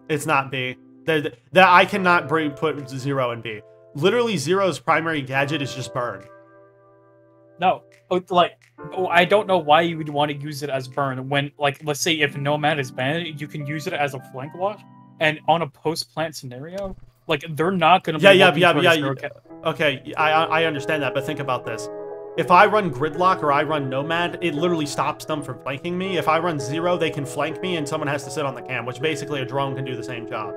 It's not B. That I cannot put 0 in B. Literally 0's primary gadget is just burn. No. Like, I don't know why you would want to use it as burn when, like, let's say if Nomad is banned, you can use it as a flank watch, and on a post-plant scenario, like, they're not going to be Okay, I understand that, but think about this. If I run Gridlock or I run Nomad, it literally stops them from flanking me. If I run 0, they can flank me and someone has to sit on the cam, which basically a drone can do the same job.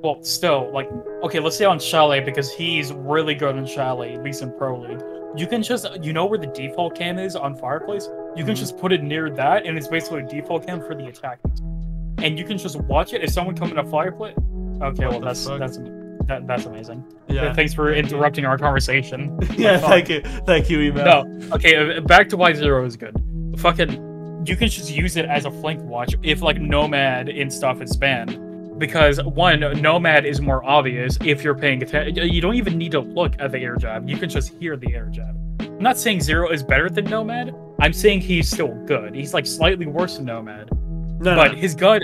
Well, still, like, okay, let's say on Chalet, because he's really good in Chalet, at least in Pro League. You can just, you know where the default cam is on Fireplace? You can just put it near that, and it's basically a default cam for the attackers. And you can just watch it if someone comes in a Fireplace. Okay, well, that's amazing. Yeah. Thanks for interrupting our conversation. Yeah, thank you, email. No, okay, back to why 0 is good. Fucking, you can just use it as a flank watch if, like, Nomad and stuff is banned. Because, 1, Nomad is more obvious if you're paying attention. You don't even need to look at the air jab. You can just hear the air jab. I'm not saying 0 is better than Nomad. I'm saying he's still good. He's, like, slightly worse than Nomad. But his gun...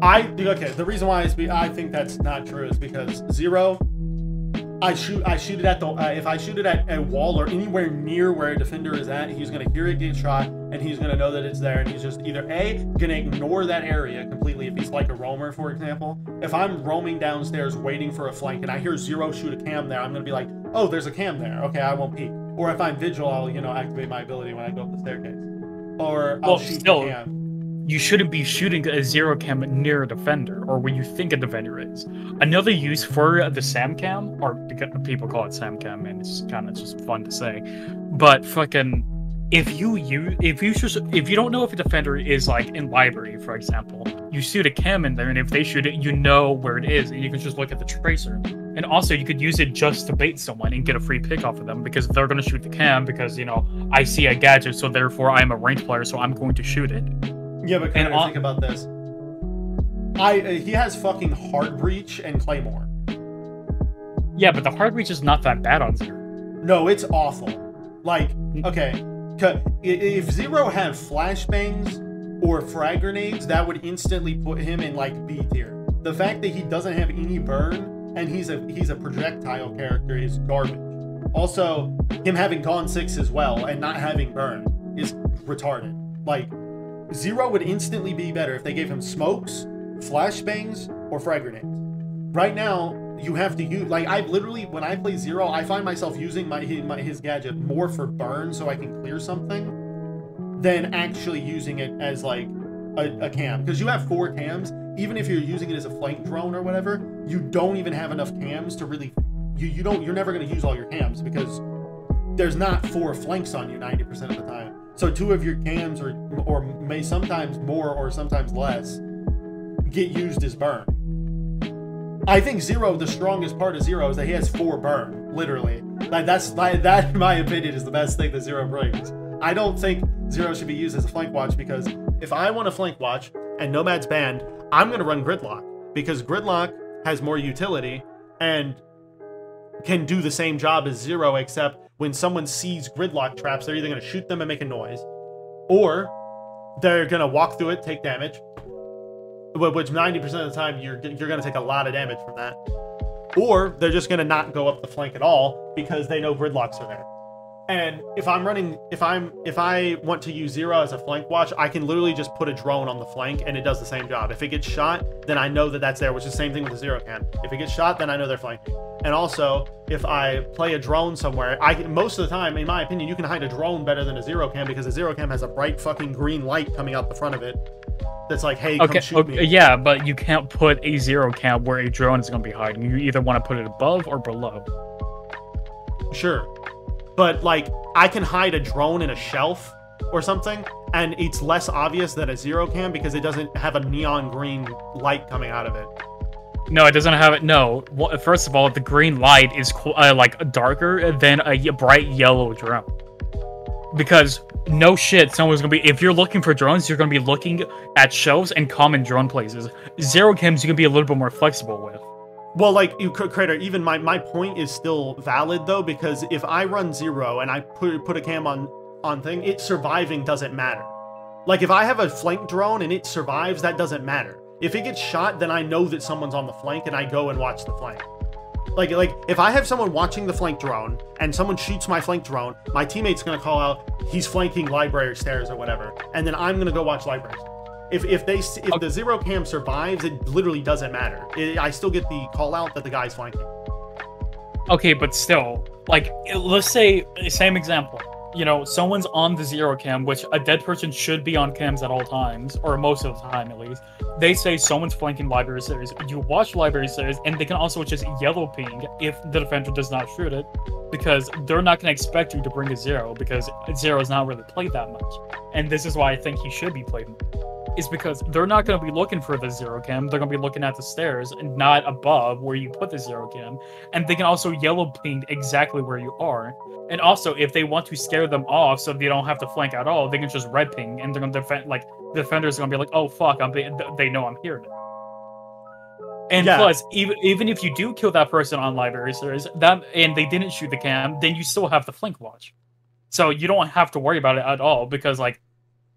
Okay, the reason why I think that's not true is because 0... I shoot it at the if I shoot it at a wall or anywhere near where a defender is at, he's gonna hear it get shot and he's gonna know that it's there, and he's just either A, gonna ignore that area completely if he's like a roamer, for example. If I'm roaming downstairs waiting for a flank and I hear 0 shoot a cam there, I'm gonna be like, oh, there's a cam there. Okay, I won't peek. Or if I'm Vigil, I'll, you know, activate my ability when I go up the staircase. Or I'll shoot the cam. You shouldn't be shooting a 0 cam near a defender, or where you think a defender is. Another use for the SAM cam, or people call it SAM cam, and it's kind of just fun to say, but fucking, if you don't know if a defender is like in library, for example, you shoot a cam in there, and if they shoot it, you know where it is, and you can just look at the tracer. And also, you could use it just to bait someone and get a free pick off of them, because they're going to shoot the cam because, you know, I see a gadget, so therefore I'm a ranked player, so I'm going to shoot it. Yeah, but think about this. He has fucking Heart Breach and Claymore. Yeah, but the Heart Breach is not that bad on 0. No, it's awful. Like, okay, if 0 had flashbangs or frag grenades, that would instantly put him in like B tier. The fact that he doesn't have any burn and he's a projectile character is garbage. Also, him having Gone 6 as well and not having Burn is retarded. Like, Zero would instantly be better if they gave him smokes, flashbangs, or frag grenades. Right now, you have to use, like, I literally, when I play Zero, I find myself using his gadget more for burn so I can clear something than actually using it as, like, a cam. Because you have 4 cams, even if you're using it as a flank drone or whatever, you don't even have enough cams to really, you're never going to use all your cams because there's not 4 flanks on you 90% of the time. So 2 of your cams, or may sometimes more or sometimes less, get used as burn. I think Zero, the strongest part of Zero is that he has 4 burn, literally. Like that, in my opinion, is the best thing that Zero brings. I don't think Zero should be used as a flank watch because if I want a flank watch and Nomad's banned, I'm going to run Gridlock because Gridlock has more utility and can do the same job as Zero, except when someone sees Gridlock traps, they're either going to shoot them and make a noise, or they're going to walk through it, take damage, which 90% of the time you're going to take a lot of damage from that, or they're just going to not go up the flank at all because they know Gridlocks are there. And if I want to use Zero as a flank watch, I can literally just put a drone on the flank and it does the same job. If it gets shot, then I know that that's there, which is the same thing with the Zero cam. If it gets shot, then I know they're flanking. And also, if I play a drone somewhere, most of the time, in my opinion, you can hide a drone better than a Zero cam because a Zero cam has a bright fucking green light coming out the front of it that's like, hey, come shoot me. Yeah, but you can't put a Zero cam where a drone is going to be hiding. You either want to put it above or below. Sure. But, like, I can hide a drone in a shelf or something, and it's less obvious than a Zero cam because it doesn't have a neon green light coming out of it. No, it doesn't have it. No. Well, first of all, the green light is, like, darker than a bright yellow drone. Because, no shit, someone's gonna be... If you're looking for drones, you're gonna be looking at shelves and common drone places. Zero cams, you can be a little bit more flexible with. Well, like, Crater, even my point is still valid, though, because if I run Zero and I put a cam on thing, it surviving doesn't matter. Like, if I have a flank drone and it survives, that doesn't matter. If it gets shot, then I know that someone's on the flank and I go and watch the flank. Like, if I have someone watching the flank drone and someone shoots my flank drone, my teammate's gonna call out, he's flanking library stairs or whatever, and then I'm gonna go watch library stairs. If the Zero cam survives, it literally doesn't matter. I still get the call out that the guy's flanking. Okay, but still, like, let's say, same example. You know, someone's on the Zero cam, which a dead person should be on cams at all times, or most of the time at least. They say someone's flanking library stairs. You watch library stairs, and they can also just yellow ping if the defender does not shoot it, because they're not going to expect you to bring a Zero, because Zero is not really played that much. And this is why I think he should be played more. Is because they're not going to be looking for the Zero cam, they're going to be looking at the stairs and not above where you put the Zero cam. And they can also yellow ping exactly where you are. And also, if they want to scare them off so they don't have to flank at all, they can just red ping and they're going to defend, like, the defenders are going to be like, oh fuck, they know I'm here now. And yeah. Plus, even if you do kill that person on library stairs, and they didn't shoot the cam, then you still have the flank watch. So you don't have to worry about it at all, because, like,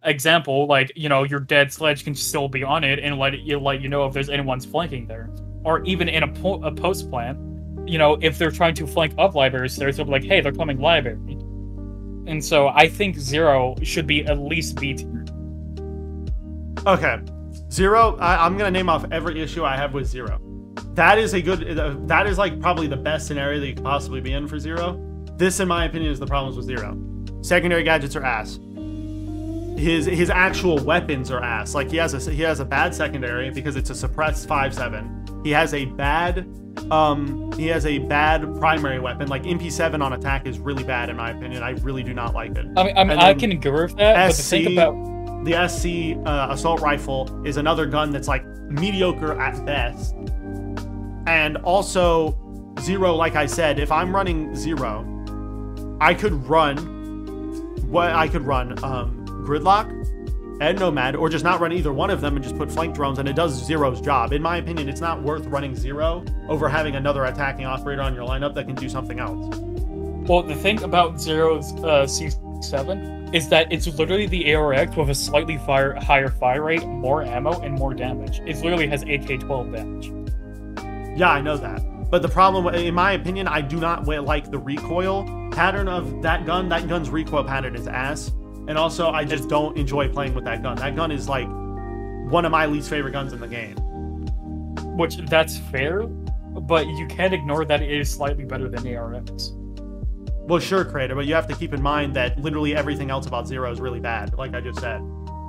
example, like, you know, your dead Sledge can still be on it and let you know if there's anyone's flanking there. Or even in a post plan, you know, if they're trying to flank up library stairs, they'll be like, hey, they're coming library. And so I think Zero should be at least B tier. Okay. Zero, I'm going to name off every issue I have with Zero. That is that is like probably the best scenario that you could possibly be in for Zero. This, in my opinion, is the problems with Zero. Secondary gadgets are ass. His actual weapons are ass. Like, he has a bad secondary because it's a suppressed 5/7. He has a bad primary weapon. Like, MP7 on attack is really bad in my opinion. I really do not like it. I mean I can agree with that. SC, but the thing about the SC assault rifle is another gun that's like mediocre at best. And also Zero, like I said, if I'm running Zero, I could run Gridlock and Nomad, or just not run either one of them and just put flank drones, and it does Zero's job. In my opinion, it's not worth running Zero over having another attacking operator on your lineup that can do something else. Well, the thing about Zero's C7 is that it's literally the ARX with a slightly higher fire rate, more ammo, and more damage. It literally has AK-12 damage. Yeah, I know that. But the problem, in my opinion, I do not like the recoil pattern of that gun. That gun's recoil pattern is ass. And also, I just don't enjoy playing with that gun. That gun is like one of my least favorite guns in the game. Which, that's fair, but you can't ignore that it is slightly better than ARX. Well, sure, Crater, but you have to keep in mind that literally everything else about Zero is really bad, like I just said.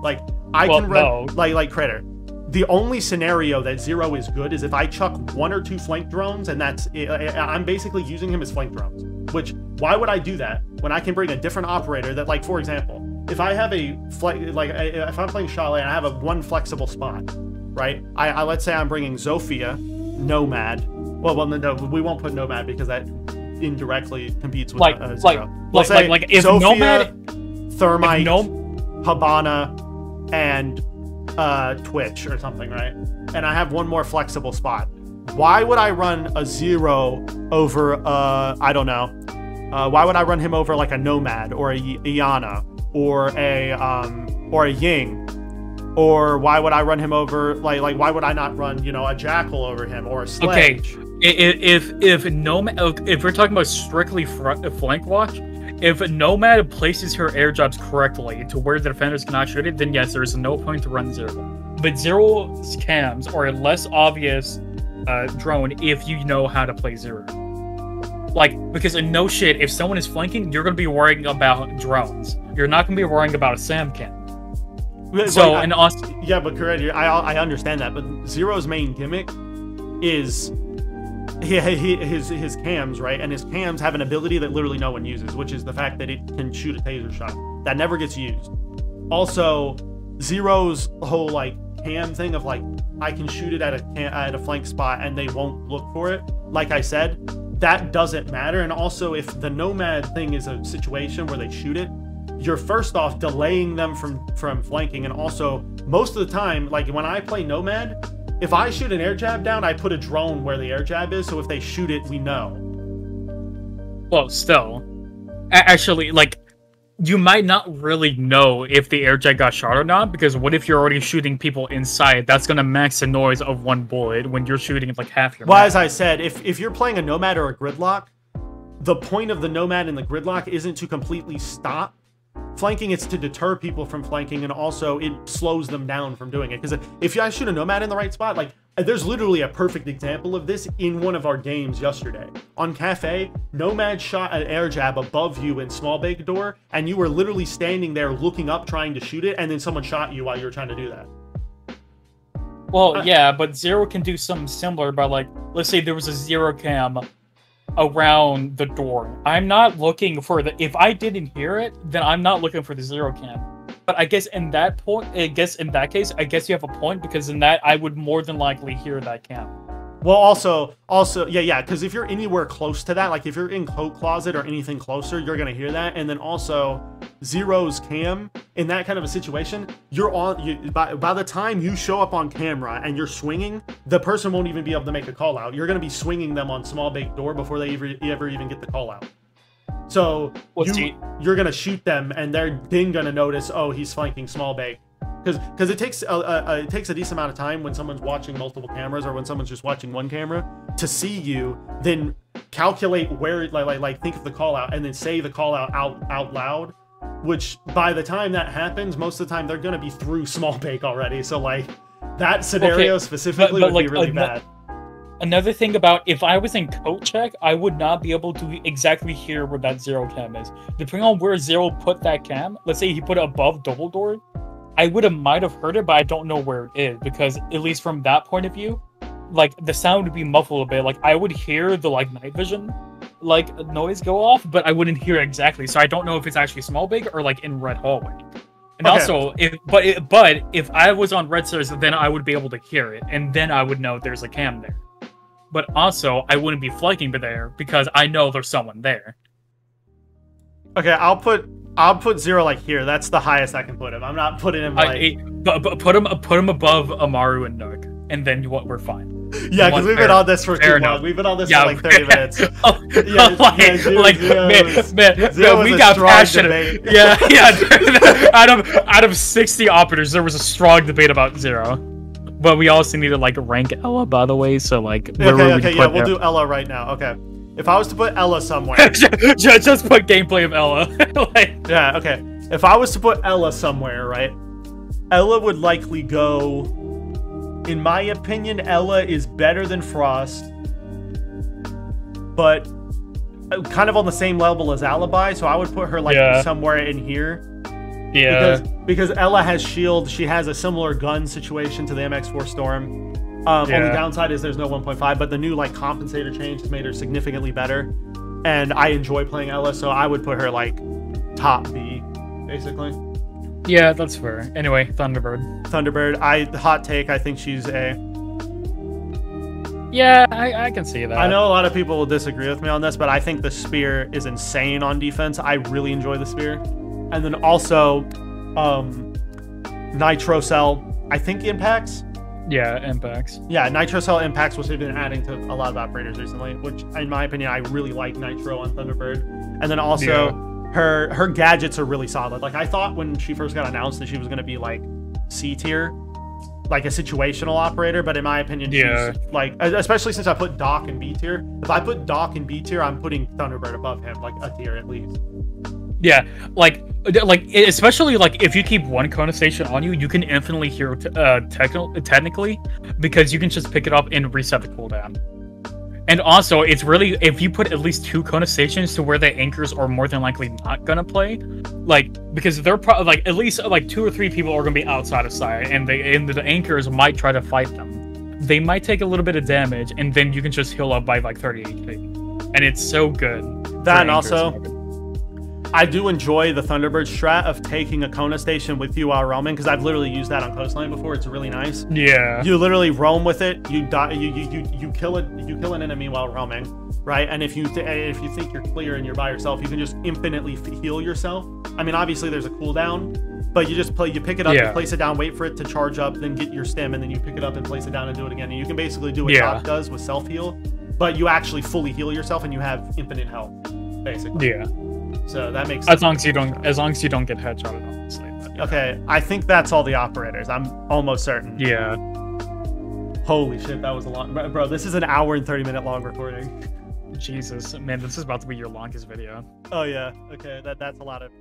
Like, I can run, like Crater. The only scenario that Zero is good is if I chuck 1 or 2 flank drones, and that's it. I'm basically using him as flank drones. Which, why would I do that when I can bring a different operator that, like, for example, if I have if I'm playing Chalet and I have one flexible spot, right? Let's say I'm bringing Zofia, Nomad. Well, no, we won't put Nomad because that indirectly competes with Zero. Like if Zofia, Nomad, Thermite, Habana, and Twitch or something, right? And I have one more flexible spot. Why would I run a Zero over I don't know? Why would I run him over like a Nomad or a Iana or a Ying? Or why would I run him over like why would I not run, you know, a Jackal over him or a Sledge? Okay, if Nomad, if we're talking about strictly flank watch, if Nomad places her air jobs correctly to where the defenders cannot shoot it, then yes, there is no point to run Zero. But Zero's cams are a less obvious drone if you know how to play Zero. Like, because no shit, if someone is flanking, you're going to be worrying about drones. You're not going to be worrying about a SAM cam. So, and also... Yeah, but correct, I understand that, but Zero's main gimmick is his cams, right? And his cams have an ability that literally no one uses, which is the fact that it can shoot a taser shot. That never gets used. Also, Zero's whole, like, cam thing of, like, I can shoot it at a flank spot and they won't look for it. Like I said, that doesn't matter. And also, if the Nomad thing is a situation where they shoot it, you're first off delaying them from flanking. And also, most of the time, like when I play Nomad, if I shoot an air jab down, I put a drone where the air jab is, so if they shoot it, we know. Well, still, actually, like, you might not really know if the air jab got shot or not, because what if you're already shooting people inside? That's gonna max the noise of one bullet when you're shooting like half your Well, map. as I said, if you're playing a Nomad or a Gridlock, the point of the Nomad and the Gridlock isn't to completely stop flanking, it's to deter people from flanking, and also it slows them down from doing it. Because if I shoot a Nomad in the right spot, like, there's literally a perfect example of this in one of our games yesterday. On Cafe, Nomad shot an air jab above you in small big door, and you were literally standing there looking up trying to shoot it, and then someone shot you while you were trying to do that. Well, yeah, but Zero can do something similar by, like, let's say there was a Zero cam around the door. I'm not looking for the... If I didn't hear it, then I'm not looking for the Zero cam. But I guess in that case, I guess you have a point, because in that, I would more than likely hear that cam. Well, also, yeah, because if you're anywhere close to that, like if you're in coat closet or anything closer, you're gonna hear that. And then also, Zero's cam in that kind of a situation, by the time you show up on camera and you're swinging, the person won't even be able to make a call out. You're gonna be swinging them on small big door before they ever even get the call out. So you're gonna shoot them, and they're then gonna notice, oh, he's flanking small bake, because it takes a decent amount of time when someone's watching multiple cameras or when someone's just watching one camera to see you, then calculate where, like think of the call out and then say the call out loud. Which by the time that happens, most of the time they're gonna be through small bake already. So like that scenario specifically would be really bad. Another thing about, if I was in coat check, I would not be able to exactly hear where that Zero cam is. Depending on where Zero put that cam, let's say he put it above double door, I might have heard it, but I don't know where it is, because at least from that point of view, like the sound would be muffled a bit. Like I would hear the like night vision like noise go off, but I wouldn't hear it exactly. So I don't know if it's actually small big or like in red hallway. And also, if I was on red stairs, then I would be able to hear it, and then I would know there's a cam there. But also, I wouldn't be flanking there because I know there's someone there. Okay, I'll put Zero like here. That's the highest I can put him. I'm not putting him like. But put him above Amaru and Nook, and then we're fine. Yeah, because we've been on this for too long. We've been on this for like 30 minutes. Man, we got passionate. Yeah. Out of 60 operators, there was a strong debate about Zero. But we also need to like rank Ella, by the way. So like, okay, yeah, we'll do Ella right now. Okay, if I was to put Ella somewhere, just put gameplay of Ella. Like, yeah, okay. If I was to put Ella somewhere, right, Ella would likely go. In my opinion, Ella is better than Frost, but kind of on the same level as Alibi. So I would put her like somewhere in here. Yeah, because Ella has shield, she has a similar gun situation to the MX4 Storm. Only downside is there's no 1.5, but the new like compensator change has made her significantly better, and I enjoy playing Ella, so I would put her like top B, basically. Yeah, that's fair. Anyway, Thunderbird. Hot take, I think she's A. Yeah, I can see that. I know a lot of people will disagree with me on this, but I think the spear is insane on defense. I really enjoy the spear. And then also, Nitro Cell, I think impacts. Yeah, impacts. Yeah, Nitro Cell impacts, which they've been adding to a lot of operators recently, which, in my opinion, I really like Nitro on Thunderbird. And then also, her gadgets are really solid. Like, I thought when she first got announced that she was going to be, like, C tier, like a situational operator, but in my opinion, she's, like, especially since I put Doc in B tier. If I put Doc in B tier, I'm putting Thunderbird above him, like, a tier at least. Yeah, like especially like if you keep one Kona station on you, you can infinitely heal technically, because you can just pick it up and reset the cooldown. And also, it's really, if you put at least 2 Kona stations to where the anchors are more than likely not gonna play, like, because they're probably like at least like 2 or 3 people are gonna be outside of sight, and the anchors might try to fight them. They might take a little bit of damage, and then you can just heal up by like 30 HP, and it's so good. That, and also, I do enjoy the Thunderbird strat of taking a Kona station with you while roaming, because I've literally used that on Coastline before. It's really nice. Yeah. You literally roam with it. You die. You kill an enemy while roaming, right? And if you think you're clear and you're by yourself, you can just infinitely heal yourself. I mean, obviously there's a cooldown, but you just you pick it up, you place it down, wait for it to charge up, then get your stim, and then you pick it up and place it down and do it again. And you can basically do what Doc does with self heal, but you actually fully heal yourself and you have infinite health, basically. Yeah. So that makes sense. As long as you don't get headshotted, obviously. But, okay, I think that's all the operators. I'm almost certain. Yeah. Holy shit, that was a long... Bro, this is an hour and 30-minute long recording. Jesus, man, this is about to be your longest video. Oh, yeah. Okay, that's a lot of...